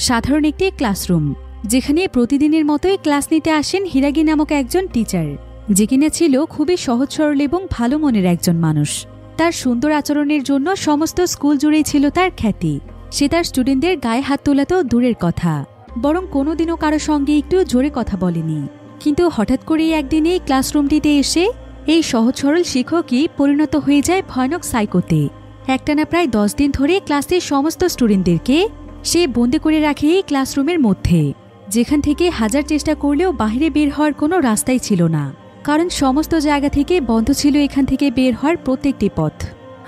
সাধারণ একটি ক্লাসরুম, যেখানে প্রতিদিনের মতোই ক্লাস নিতে আসেন হিরাগি নামক একজন টিচার, যে কিনা ছিল খুবই সহজ সরল এবং ভালো মনের একজন মানুষ। তার সুন্দর আচরণের জন্য সমস্ত স্কুল জুড়েই ছিল তার খ্যাতি। সে তার স্টুডেন্টদের গায়ে হাত তোলাতেও দূরের কথা, বরং কোনোদিনও কারো সঙ্গে একটু জোরে কথা বলেনি। কিন্তু হঠাৎ করেই একদিন এই ক্লাসরুমটিতে এসে এই সহজ সরল শিক্ষকই পরিণত হয়ে যায় ভয়ানক সাইকোতে। একটানা প্রায় 10 দিন ধরে ক্লাসের সমস্ত স্টুডেন্টদেরকে সে বন্দি করে রাখে এই ক্লাসরুমের মধ্যে, যেখান থেকে হাজার চেষ্টা করলেও বাইরে বের হওয়ার কোনো রাস্তাই ছিল না, কারণ সমস্ত জায়গা থেকে বন্ধ ছিল এখান থেকে বের হওয়ার প্রত্যেকটি পথ।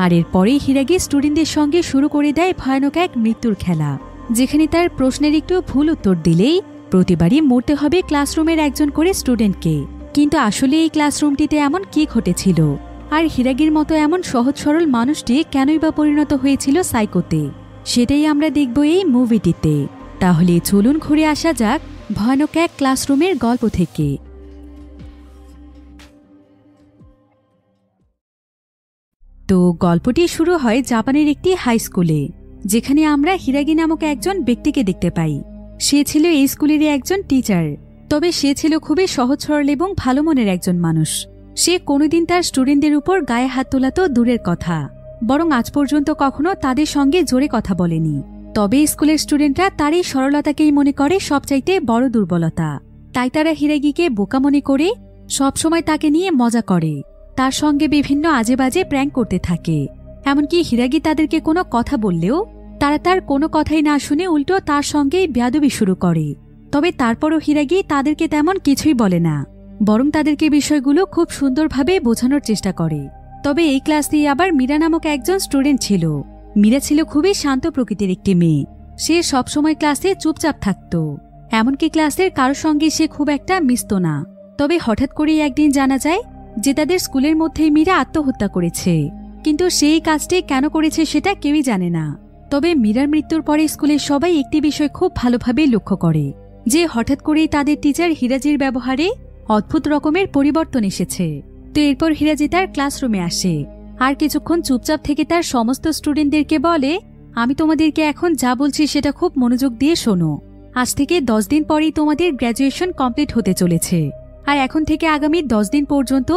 আর এরপরেই হিরাগি স্টুডেন্টদের সঙ্গে শুরু করে দেয় ভয়ানক এক মৃত্যুর খেলা, যেখানে তার প্রশ্নের একটু ভুল উত্তর দিলেই প্রতিবারই মরতে হবে ক্লাসরুমের একজন করে স্টুডেন্টকে। কিন্তু আসলে এই ক্লাসরুমটিতে এমন কি ঘটেছিল, আর হিরাগির মতো এমন সহজ সরল মানুষটি কেনই বা পরিণত হয়েছিল সাইকোতে, সেটাই আমরা দেখব এই মুভিটিতে। তাহলে চলুন ঘুরে আসা যাক ভয়ানক এক ক্লাসরুমের গল্প থেকে। তো গল্পটি শুরু হয় জাপানের একটি হাই স্কুলে, যেখানে আমরা হিরাগি নামক একজন ব্যক্তিকে দেখতে পাই। সে ছিল এই স্কুলেরই একজন টিচার, তবে সে ছিল খুবই সহজ সরল এবং ভালো মনের একজন মানুষ। সে কোনোদিন তার স্টুডেন্টদের উপর গায়ে হাত তোলা তো দূরের কথা, বরং আজ পর্যন্ত কখনো তাদের সঙ্গে জোরে কথা বলেনি। তবে স্কুলের স্টুডেন্টরা তার এই সরলতাকেই মনে করে সবচাইতে বড় দুর্বলতা। তাই তারা হিরাগিকে বোকা মনে করে সবসময় তাকে নিয়ে মজা করে, তার সঙ্গে বিভিন্ন আজে বাজে প্র্যাঙ্ক করতে থাকে। এমনকি হিরাগি তাদেরকে কোনো কথা বললেও তারা তার কোনো কথাই না শুনে উল্টো তার সঙ্গেই বেয়াদবি শুরু করে। তবে তারপরও হিরাগি তাদেরকে তেমন কিছুই বলে না, বরং তাদেরকে বিষয়গুলো খুব সুন্দরভাবে বোঝানোর চেষ্টা করে। তবে এই ক্লাস দিয়ে আবার মীরা নামক একজন স্টুডেন্ট ছিল। মীরা ছিল খুবই শান্ত প্রকৃতির একটি মেয়ে। সে সবসময় ক্লাসে চুপচাপ থাকত, এমনকি ক্লাসের কারোর সঙ্গে সে খুব একটা মিশত না। তবে হঠাৎ করেই একদিন জানা যায় যে তাদের স্কুলের মধ্যেই মীরা আত্মহত্যা করেছে। কিন্তু সেই কাজটি কেন করেছে সেটা কেউই জানে না। তবে মীরার মৃত্যুর পরে স্কুলের সবাই একটি বিষয় খুব ভালোভাবে লক্ষ্য করে, যে হঠাৎ করেই তাদের টিচার হিরাজির ব্যবহারে অদ্ভুত রকমের পরিবর্তন এসেছে। তো এরপর হিরাজি তার ক্লাসরুমে আসে আর কিছুক্ষণ চুপচাপ থেকে তার সমস্ত স্টুডেন্টদেরকে বলে, আমি তোমাদেরকে এখন যা বলছি সেটা খুব মনোযোগ দিয়ে শোনো। আজ থেকে 10 দিন পরেই তোমাদের গ্র্যাজুয়েশন কমপ্লিট হতে চলেছে, আর এখন থেকে আগামী 10 দিন পর্যন্ত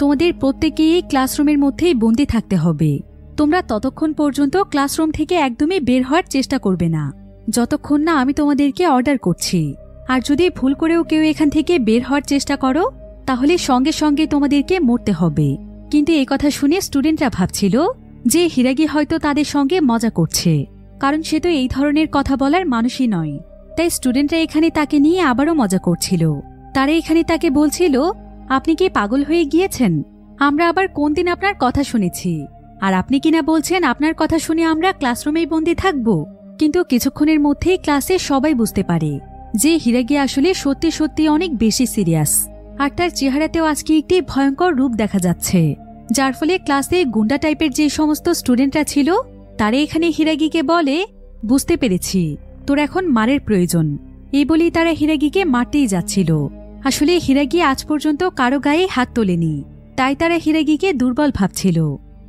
তোমাদের প্রত্যেকেই এই ক্লাসরুমের মধ্যেই বন্দী থাকতে হবে। তোমরা ততক্ষণ পর্যন্ত ক্লাসরুম থেকে একদমই বের হওয়ার চেষ্টা করবে না, যতক্ষণ না আমি তোমাদেরকে অর্ডার করছি। আর যদি ভুল করেও কেউ এখান থেকে বের হওয়ার চেষ্টা করো, তাহলে সঙ্গে সঙ্গে তোমাদেরকে মরতে হবে। কিন্তু এই কথা শুনে স্টুডেন্টরা ভাবছিল যে হিরাগি হয়তো তাদের সঙ্গে মজা করছে, কারণ সে তো এই ধরনের কথা বলার মানুষই নয়। তাই স্টুডেন্টরা এখানে তাকে নিয়ে আবারও মজা করছিল। তারা এখানে তাকে বলছিল, আপনি কি পাগল হয়ে গিয়েছেন? আমরা আবার কোন দিন আপনার কথা শুনেছি, আর আপনি কিনা বলছেন আপনার কথা শুনে আমরা ক্লাসরুমেই বন্দী থাকব। কিন্তু কিছুক্ষণের মধ্যেই ক্লাসে সবাই বুঝতে পারে যে হিরাগি আসলে সত্যি সত্যি অনেক বেশি সিরিয়াস, আর তার চেহারাতেও আজকে একটি ভয়ঙ্কর রূপ দেখা যাচ্ছে, যার ফলে ক্লাসে গুন্ডা টাইপের যে সমস্ত স্টুডেন্টরা ছিল তারা এখানে হিরাগিকে বলে, বুঝতে পেরেছি তোর এখন মারের প্রয়োজন। এই বলেই তারা হিরাগিকে মারতেই যাচ্ছিল। আসলে হিরাগি আজ পর্যন্ত কারো গায়ে হাত তোলেনি, তাই তারা হিরাগিকে দুর্বল ভাবছিল।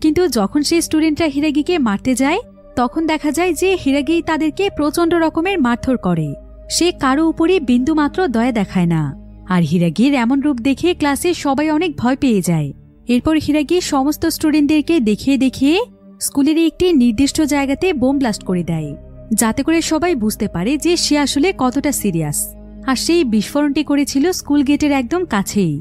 কিন্তু যখন সেই স্টুডেন্টরা হিরাগিকে মারতে যায়, তখন দেখা যায় যে হিরাগি তাদেরকে প্রচন্ড রকমের মারধর করে। সে কারো উপরই বিন্দুমাত্র দয়া দেখায় না। আর হিরাগির এমন রূপ দেখে ক্লাসে সবাই অনেক ভয় পেয়ে যায়। এরপর হিরাগি সমস্ত স্টুডেন্টদেরকে দেখিয়ে দেখিয়ে স্কুলের একটি নির্দিষ্ট জায়গাতে বোম ব্লাস্ট করে দেয়, যাতে করে সবাই বুঝতে পারে যে সে আসলে কতটা সিরিয়াস। আর সেই বিস্ফোরণটি করেছিল স্কুল গেটের একদম কাছেই,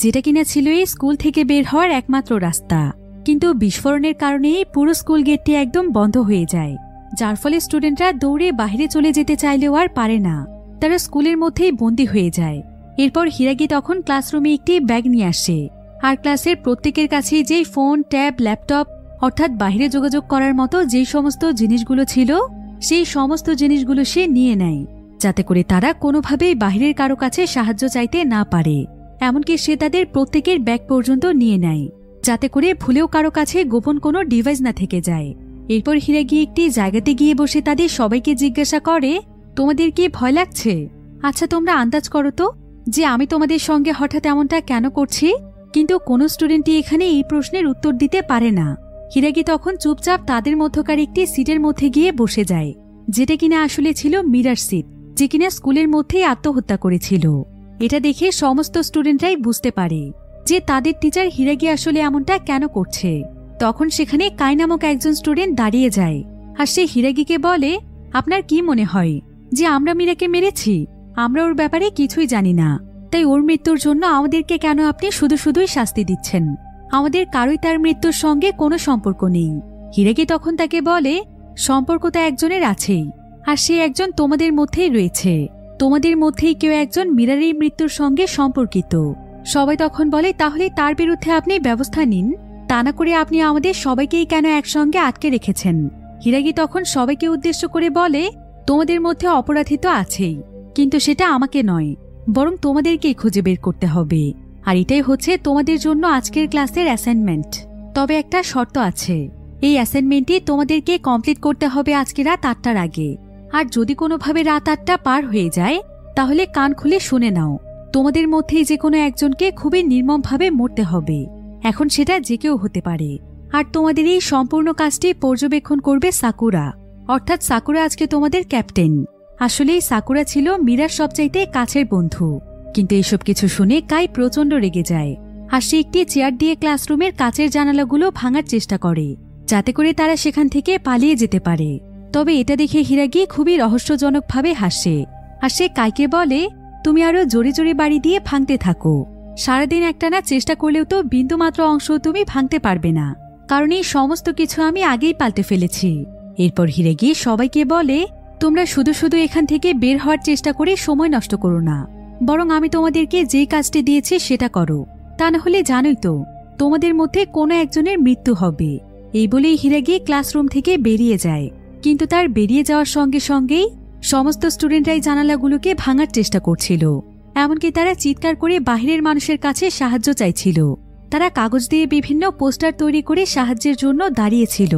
যেটা কিনা ছিল এই স্কুল থেকে বের হওয়ার একমাত্র রাস্তা। কিন্তু বিস্ফোরণের কারণে পুরো স্কুল গেটটি একদম বন্ধ হয়ে যায়, যার ফলে স্টুডেন্টরা দৌড়ে বাইরে চলে যেতে চাইলেও আর পারে না, তারা স্কুলের মধ্যেই বন্দী হয়ে যায়। এরপর হিরাগি তখন ক্লাসরুমে একটি ব্যাগ নিয়ে আসে, আর ক্লাসের প্রত্যেকের কাছে যেই ফোন, ট্যাব, ল্যাপটপ অর্থাৎ বাইরে যোগাযোগ করার মতো যে সমস্ত জিনিসগুলো ছিল সেই সমস্ত জিনিসগুলো সে নিয়ে নেয়, যাতে করে তারা কোনোভাবেই বাইরের কারো কাছে সাহায্য চাইতে না পারে। এমনকি সে তাদের প্রত্যেকের ব্যাগ পর্যন্ত নিয়ে নেয়, যাতে করে ভুলেও কারো কাছে গোপন কোনো ডিভাইস না থেকে যায়। এরপর হিরাগি একটি জায়গাতে গিয়ে বসে তাদের সবাইকে জিজ্ঞাসা করে, তোমাদের কি ভয় লাগছে? আচ্ছা তোমরা আন্দাজ করো তো যে আমি তোমাদের সঙ্গে হঠাৎ এমনটা কেন করছি? কিন্তু কোনো স্টুডেন্টই এখানে এই প্রশ্নের উত্তর দিতে পারে না। হিরাগি তখন চুপচাপ তাদের মধ্যকার একটি সিটের মধ্যে গিয়ে বসে যায়, যেটা কিনা আসলে ছিল মীরার সিট, যে কিনা স্কুলের মধ্যেই আত্মহত্যা করেছিল। এটা দেখে সমস্ত স্টুডেন্টরাই বুঝতে পারে যে তাদের টিচার হিরাগি আসলে এমনটা কেন করছে। তখন সেখানে কাই নামক একজন স্টুডেন্ট দাঁড়িয়ে যায় আর সে হিরাগিকে বলে, আপনার কি মনে হয় যে আমরা মীরাকে মেরেছি? আমরা ওর ব্যাপারে কিছুই জানি না, তাই ওর মৃত্যুর জন্য আমাদেরকে কেন আপনি শুধু শুধুই শাস্তি দিচ্ছেন? আমাদের কারোই তার মৃত্যুর সঙ্গে কোনো সম্পর্ক নেই। হিরাগি তখন তাকে বলে, সম্পর্ক তো একজনের আছেই, আর সে একজন তোমাদের মধ্যেই রয়েছে। তোমাদের মধ্যেই কেউ একজন মীরার এই মৃত্যুর সঙ্গে সম্পর্কিত। সবাই তখন বলে, তাহলে তার বিরুদ্ধে আপনি ব্যবস্থা নিন, তা না করে আপনি আমাদের সবাইকেই কেন একসঙ্গে আটকে রেখেছেন? হিরাগি তখন সবাইকে উদ্দেশ্য করে বলে, তোমাদের মধ্যে অপরাধী তো আছেই, কিন্তু সেটা আমাকে নয়, বরং তোমাদেরকেই খুঁজে বের করতে হবে। আর এটাই হচ্ছে তোমাদের জন্য আজকের ক্লাসের অ্যাসাইনমেন্ট। তবে একটা শর্ত আছে, এই অ্যাসাইনমেন্টটি তোমাদেরকে কমপ্লিট করতে হবে আজকে রাত 8টার আগে। আর যদি কোনোভাবে রাত 8টা পার হয়ে যায়, তাহলে কান খুলে শুনে নাও, তোমাদের মধ্যেই যে কোনো একজনকে খুবই নির্মমভাবে মরতে হবে। এখন সেটা যে কেউ হতে পারে। আর তোমাদের এই সম্পূর্ণ কাজটি পর্যবেক্ষণ করবে সাকুরা, অর্থাৎ সাকুরা আজকে তোমাদের ক্যাপ্টেন। আসলেই সাকুরা ছিল মীরার সবচাইতে কাছের বন্ধু। কিন্তু এইসব কিছু শুনে কাই প্রচণ্ড রেগে যায় আর সে একটি চেয়ার দিয়ে ক্লাসরুমের কাচের জানালাগুলো ভাঙার চেষ্টা করে, যাতে করে তারা সেখান থেকে পালিয়ে যেতে পারে। তবে এটা দেখে হিরাগি খুবই রহস্যজনকভাবে হাসে আর সে কাইকে বলে, তুমি আরো জোরে জোরে বাড়ি দিয়ে ভাঙতে থাকো। সারাদিন একটানা চেষ্টা করলেও তো বিন্দুমাত্র অংশ তুমি ভাঙতে পারবে না, কারণ এই সমস্ত কিছু আমি আগেই পাল্টে ফেলেছি। এরপর হিরাগি সবাইকে বলে, তোমরা শুধু শুধু এখান থেকে বের হওয়ার চেষ্টা করে সময় নষ্ট করো না, বরং আমি তোমাদেরকে যে কাজটি দিয়েছি সেটা করো। তা না হলে জানোই তো, তোমাদের মধ্যে কোনো একজনের মৃত্যু হবে। এই বলেই হিরাগি ক্লাসরুম থেকে বেরিয়ে যায়। কিন্তু তার বেরিয়ে যাওয়ার সঙ্গে সঙ্গেই সমস্ত স্টুডেন্টরাই জানালাগুলোকে ভাঙার চেষ্টা করছিল। এমনকি তারা চিৎকার করে বাহিরের মানুষের কাছে সাহায্য চাইছিল। তারা কাগজ দিয়ে বিভিন্ন পোস্টার তৈরি করে সাহায্যের জন্য দাঁড়িয়েছিল,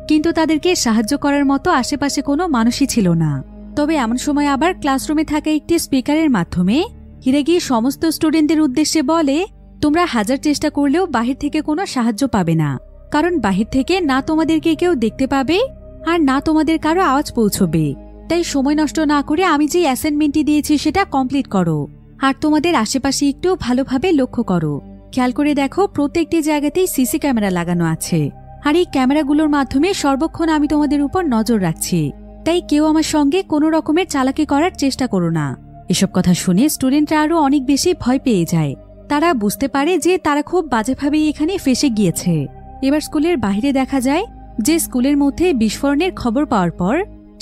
কিন্তু তাদেরকে সাহায্য করার মতো আশেপাশে কোনো মানুষই ছিল না। তবে এমন সময় আবার ক্লাসরুমে থাকা একটি স্পিকারের মাধ্যমে হিরাগি সমস্ত স্টুডেন্টদের উদ্দেশ্যে বলে, তোমরা হাজার চেষ্টা করলেও বাহির থেকে কোনো সাহায্য পাবে না, কারণ বাহির থেকে না তোমাদেরকে কেউ দেখতে পাবে আর না তোমাদের কারো আওয়াজ পৌঁছবে। তাই সময় নষ্ট না করে আমি যে অ্যাসাইনমেন্টটি দিয়েছি সেটা কমপ্লিট করো। আর তোমাদের আশেপাশে একটু ভালোভাবে লক্ষ্য করো, খেয়াল করে দেখো প্রত্যেকটি জায়গাতেই সিসি ক্যামেরা লাগানো আছে। আর এই ক্যামেরাগুলোর মাধ্যমে সর্বক্ষণ আমি তোমাদের উপর নজর রাখছি, তাই কেউ আমার সঙ্গে কোনো রকমের চালাকি করার চেষ্টা করো না। এসব কথা শুনে স্টুডেন্টরা আরো অনেক বেশি ভয় পেয়ে যায়। তারা বুঝতে পারে যে তারা খুব বাজেভাবেই এখানে ফেঁসে গিয়েছে। এবার স্কুলের বাইরে দেখা যায় যে স্কুলের মধ্যে বিস্ফোরণের খবর পাওয়ার পর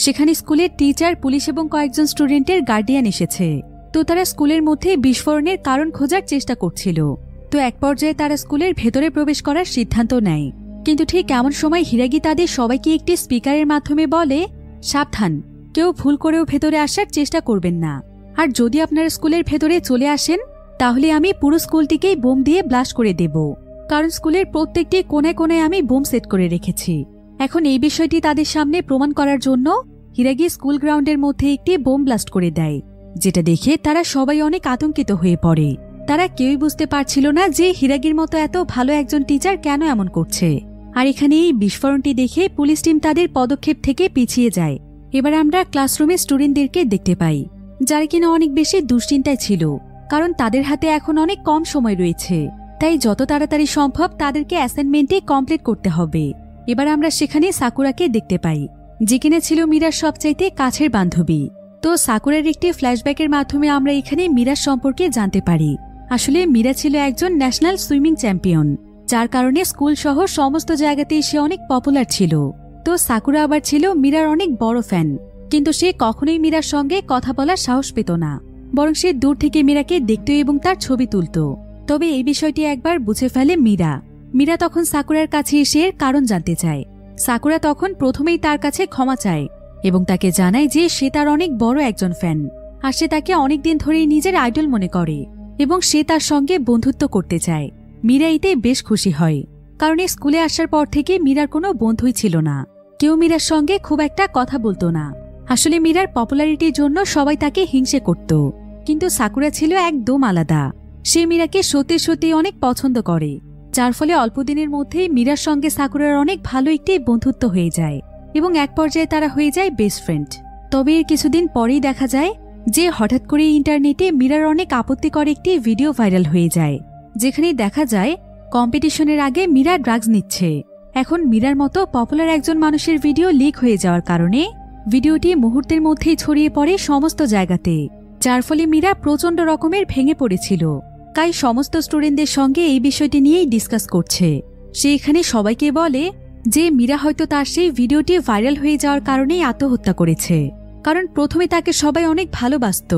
সেখানে স্কুলের টিচার, পুলিশ এবং কয়েকজন স্টুডেন্টের গার্ডিয়ান এসেছে। তো তারা স্কুলের মধ্যে বিস্ফোরণের কারণ খোঁজার চেষ্টা করছিল। তো এক পর্যায়ে তারা স্কুলের ভেতরে প্রবেশ করার সিদ্ধান্ত নেয়। কিন্তু ঠিক এমন সময় হিরাগি তাদের সবাইকে একটি স্পিকারের মাধ্যমে বলে, সাবধান, কেউ ভুল করেও ভেতরে আসার চেষ্টা করবেন না। আর যদি আপনারা স্কুলের ভেতরে চলে আসেন, তাহলে আমি পুরো স্কুলটিকেই বোম দিয়ে ব্লাস্ট করে দেব, কারণ স্কুলের প্রত্যেকটি কোণায় কোণায় আমি বোম সেট করে রেখেছি। এখন এই বিষয়টি তাদের সামনে প্রমাণ করার জন্য হিরাগি স্কুল গ্রাউন্ডের মধ্যে একটি বোম ব্লাস্ট করে দেয়, যেটা দেখে তারা সবাই অনেক আতঙ্কিত হয়ে পড়ে। তারা কেউই বুঝতে পারছিল না যে হিরাগির মতো এত ভালো একজন টিচার কেন এমন করছে। আর এখানে এই বিস্ফোরণটি দেখে পুলিশ টিম তাদের পদক্ষেপ থেকে পিছিয়ে যায়। এবার আমরা ক্লাসরুমে স্টুডেন্টদেরকে দেখতে পাই, যারা কিনা অনেক বেশি দুশ্চিন্তায় ছিল, কারণ তাদের হাতে এখন অনেক কম সময় রয়েছে। তাই যত তাড়াতাড়ি সম্ভব তাদেরকে অ্যাসাইনমেন্টটি কমপ্লিট করতে হবে। এবার আমরা সেখানে সাকুরাকে দেখতে পাই, যে কিনা ছিল মীরার সবচাইতে কাছের বান্ধবী। তো সাকুরার একটি ফ্ল্যাশব্যাকের মাধ্যমে আমরা এখানে মীরার সম্পর্কে জানতে পারি। আসলে মীরা ছিল একজন ন্যাশনাল সুইমিং চ্যাম্পিয়ন, যার কারণে স্কুল সহ সমস্ত জায়গাতেই সে অনেক পপুলার ছিল। তো সাকুরা আবার ছিল মীরার অনেক বড় ফ্যান, কিন্তু সে কখনোই মীরার সঙ্গে কথা বলার সাহস পেত না, বরং সে দূর থেকে মীরাকে দেখত এবং তার ছবি তুলত। তবে এই বিষয়টি একবার বুঝে ফেলে মীরা। মীরা তখন সাকুরার কাছে এসে এর কারণ জানতে চায়। সাকুরা তখন প্রথমেই তার কাছে ক্ষমা চায় এবং তাকে জানায় যে সে তার অনেক বড় একজন ফ্যান, আর সে তাকে অনেকদিন ধরেই নিজের আইডল মনে করে এবং সে তার সঙ্গে বন্ধুত্ব করতে চায়। মীরা এতে বেশ খুশি হয়, কারণ এই স্কুলে আসার পর থেকে মীরার কোনো বন্ধুই ছিল না। কেউ মীরার সঙ্গে খুব একটা কথা বলতো না। আসলে মীরার পপুলারিটির জন্য সবাই তাকে হিংসে করত, কিন্তু সাকুরা ছিল একদম আলাদা। সে মীরাকে সত্যি সত্যি অনেক পছন্দ করে, যার ফলে অল্প দিনের মধ্যেই মীরার সঙ্গে সাকুরার অনেক ভালো একটি বন্ধুত্ব হয়ে যায়। এবং এক পর্যায়ে তারা হয়ে যায় বেস্ট ফ্রেন্ড। তবে এর কিছুদিন পরেই দেখা যায় যে হঠাৎ করে ইন্টারনেটে মীরার অনেক আপত্তিকর একটি ভিডিও ভাইরাল হয়ে যায়, যেখানে দেখা যায় কম্পিটিশনের আগে মীরা ড্রাগস নিচ্ছে। এখন মীরার মতো পপুলার একজন মানুষের ভিডিও লিক হয়ে যাওয়ার কারণে ভিডিওটি মুহূর্তের মধ্যেই ছড়িয়ে পড়ে সমস্ত জায়গাতে, যার ফলে মীরা প্রচণ্ড রকমের ভেঙে পড়েছিল। কাই সমস্ত স্টুডেন্টদের সঙ্গে এই বিষয়টি নিয়েই ডিসকাস করছে। সে এখানে সবাইকে বলে যে মীরা হয়তো তার সেই ভিডিওটি ভাইরাল হয়ে যাওয়ার কারণেই আত্মহত্যা করেছে, কারণ প্রথমে তাকে সবাই অনেক ভালোবাসত,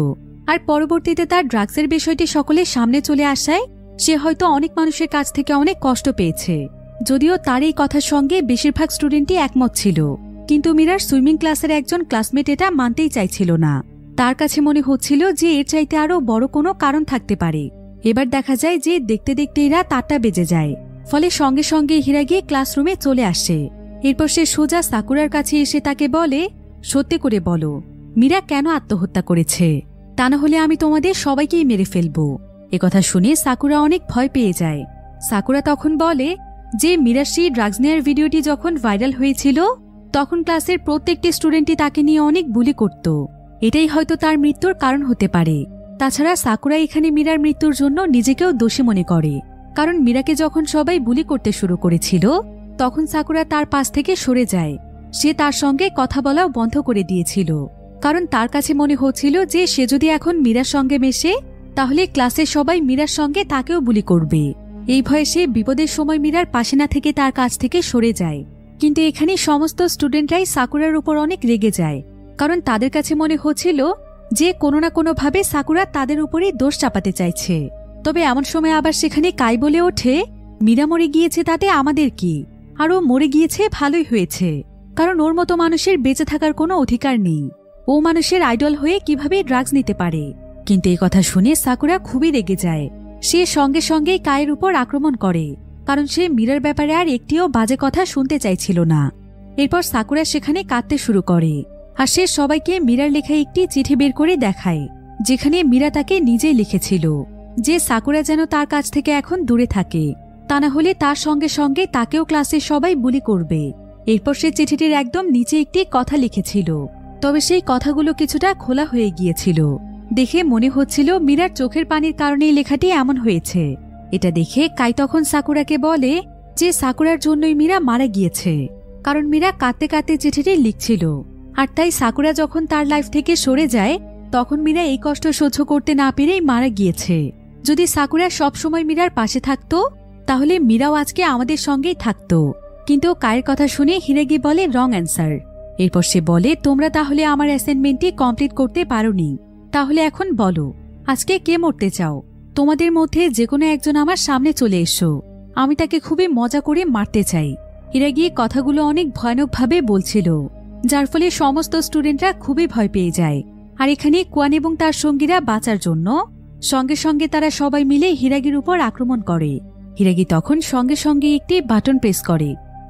আর পরবর্তীতে তার ড্রাগসের বিষয়টি সকলের সামনে চলে আসায় সে হয়তো অনেক মানুষের কাছ থেকে অনেক কষ্ট পেয়েছে। যদিও তার এই কথার সঙ্গে বেশিরভাগ স্টুডেন্টই একমত ছিল, কিন্তু মীরার সুইমিং ক্লাসের একজন ক্লাসমেট এটা মানতেই চাইছিল না। তার কাছে মনে হচ্ছিল যে এর চাইতে আরও বড় কোনো কারণ থাকতে পারে। এবার দেখা যায় যে দেখতে দেখতে এরা 4টা বেজে যায়, ফলে সঙ্গে সঙ্গে হিরাগি ক্লাসরুমে চলে আসে। এরপর সে সোজা সাকুরার কাছে এসে তাকে বলে, সত্যি করে বলো মীরা কেন আত্মহত্যা করেছে, তা না হলে আমি তোমাদের সবাইকেই মেরে ফেলবো। একথা শুনে সাকুরা অনেক ভয় পেয়ে যায়। সাকুরা তখন বলে যে মীরার সেই ড্রাগস নেয়ার ভিডিওটি যখন ভাইরাল হয়েছিল তখন ক্লাসের প্রত্যেকটি স্টুডেন্টই তাকে নিয়ে অনেক বুলি করত, এটাই হয়তো তার মৃত্যুর কারণ হতে পারে। তাছাড়া সাকুরা এখানে মীরার মৃত্যুর জন্য নিজেকেও দোষী মনে করে, কারণ মীরাকে যখন সবাই বুলি করতে শুরু করেছিল তখন সাকুরা তার পাশ থেকে সরে যায়। সে তার সঙ্গে কথা বলাও বন্ধ করে দিয়েছিল, কারণ তার কাছে মনে হচ্ছিল যে সে যদি এখন মীরার সঙ্গে মেশে তাহলে ক্লাসের সবাই মীরার সঙ্গে তাকেও বুলি করবে। এই ভয়ে সে বিপদের সময় মীরার পাশে না থেকে তার কাছ থেকে সরে যায়। কিন্তু এখানে সমস্ত স্টুডেন্টরাই সাকুরার উপর অনেক রেগে যায়, কারণ তাদের কাছে মনে হচ্ছিল যে কোনো না কোনোভাবে সাকুরা তাদের উপরেই দোষ চাপাতে চাইছে। তবে এমন সময় আবার সেখানে কাই বলে ওঠে, মীরা মরে গিয়েছে তাতে আমাদের কি, আর ও মরে গিয়েছে ভালোই হয়েছে, কারণ ওর মতো মানুষের বেঁচে থাকার কোনো অধিকার নেই। ও মানুষের আইডল হয়ে কিভাবে ড্রাগস নিতে পারে। কিন্তু এই কথা শুনে সাকুরা খুবই রেগে যায়। সে সঙ্গে সঙ্গেই কায়ের উপর আক্রমণ করে, কারণ সে মীরার ব্যাপারে আর একটিও বাজে কথা শুনতে চাইছিল না। এরপর সাকুরা সেখানে কাঁদতে শুরু করে, আর সে সবাইকে মীরার লেখা একটি চিঠি বের করে দেখায়, যেখানে মীরা তাকে নিজেই লিখেছিল যে সাকুরা যেন তার কাছ থেকে এখন দূরে থাকে, তা না হলে তার সঙ্গে সঙ্গে তাকেও ক্লাসের সবাই বুলি করবে। এরপর সে চিঠিটির একদম নিচে একটি কথা লিখেছিল, তবে সেই কথাগুলো কিছুটা খোলা হয়ে গিয়েছিল। দেখে মনে হচ্ছিল মীরার চোখের পানির কারণেই লেখাটি এমন হয়েছে। এটা দেখে কাই তখন সাকুরাকে বলে যে সাকুরার জন্যই মীরা মারা গিয়েছে, কারণ মীরা কাঁদতে কাঁদতে চিঠিটি লিখছিল, আর তাই সাকুরা যখন তার লাইফ থেকে সরে যায় তখন মীরা এই কষ্ট সহ্য করতে না পেরেই মারা গিয়েছে। যদি সাকুরা সবসময় মীরার পাশে থাকতো তাহলে মীরাও আজকে আমাদের সঙ্গেই থাকতো। কিন্তু কায়ের কথা শুনে হিরাগি বলে রং অ্যান্সার। এরপর সে বলে, তোমরা তাহলে আমার অ্যাসাইনমেন্টটি কমপ্লিট করতে পারোনি, তাহলে এখন বলো আজকে কে মরতে চাও? তোমাদের মধ্যে যে কোনো একজন আমার সামনে চলে এসো, আমি তাকে খুবই মজা করে মারতে চাই। হিরাগি কথাগুলো অনেক ভয়ানকভাবে বলছিল, যার ফলে সমস্ত স্টুডেন্টরা খুবই ভয় পেয়ে যায়। আর এখানে কোয়ান এবং তার সঙ্গীরা বাঁচার জন্য সঙ্গে সঙ্গে তারা সবাই মিলে হিরাগির উপর আক্রমণ করে। হিরাগি তখন সঙ্গে সঙ্গে একটি বাটন প্রেস করে,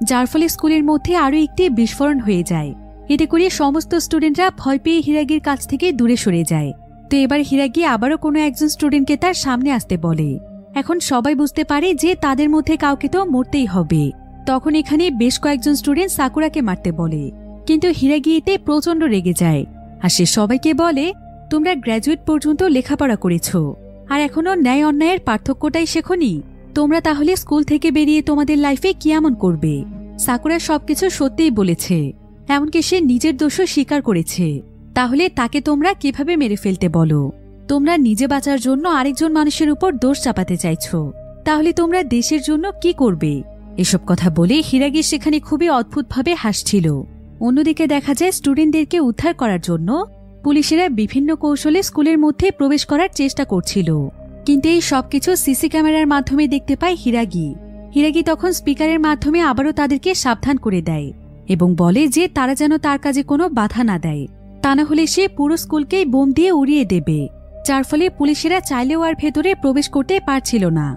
যার ফলে স্কুলের মধ্যে আরও একটি বিস্ফোরণ হয়ে যায়। এতে করে সমস্ত স্টুডেন্টরা ভয় পেয়ে হিরাগির কাছ থেকে দূরে সরে যায়। তো এবার হিরাগি আবারও কোনো একজন স্টুডেন্টকে তার সামনে আসতে বলে। এখন সবাই বুঝতে পারে যে তাদের মধ্যে কাউকে তো মরতেই হবে। তখন এখানে বেশ কয়েকজন স্টুডেন্ট সাকুরাকে মারতে বলে, কিন্তু হিরাগি এতে প্রচণ্ড রেগে যায়। আর সে সবাইকে বলে, তোমরা গ্র্যাজুয়েট পর্যন্ত লেখাপড়া করেছ, আর এখনো ন্যায় অন্যায়ের পার্থক্যটাই শেখনি। তোমরা তাহলে স্কুল থেকে বেরিয়ে তোমাদের লাইফে কি এমন করবে? সাকুরা সবকিছু সত্যিই বলেছে, এমনকি সে নিজের দোষও স্বীকার করেছে। তাহলে তাকে তোমরা কিভাবে মেরে ফেলতে বলো? তোমরা নিজে বাঁচার জন্য আরেকজন মানুষের উপর দোষ চাপাতে চাইছো, তাহলে তোমরা দেশের জন্য কি করবে? এসব কথা বলে হিরাগি সেখানে খুবই অদ্ভুতভাবে হাসছিল। অন্যদিকে দেখা যায় স্টুডেন্টদেরকে উদ্ধার করার জন্য পুলিশেরা বিভিন্ন কৌশলে স্কুলের মধ্যে প্রবেশ করার চেষ্টা করছিল, কিন্তু এই সবকিছু সিসি ক্যামেরার মাধ্যমে দেখতে পায় হিরাগি। হিরাগি তখন স্পিকারের মাধ্যমে আবারও তাদেরকে সাবধান করে দেয় এবং বলে যে তারা যেন তার কাজে কোনো বাধা না দেয়, তা না হলে সে পুরো স্কুলকেই বোম দিয়ে উড়িয়ে দেবে, যার ফলে পুলিশেরা চাইলেও আর ভেতরে প্রবেশ করতে পারছিল না।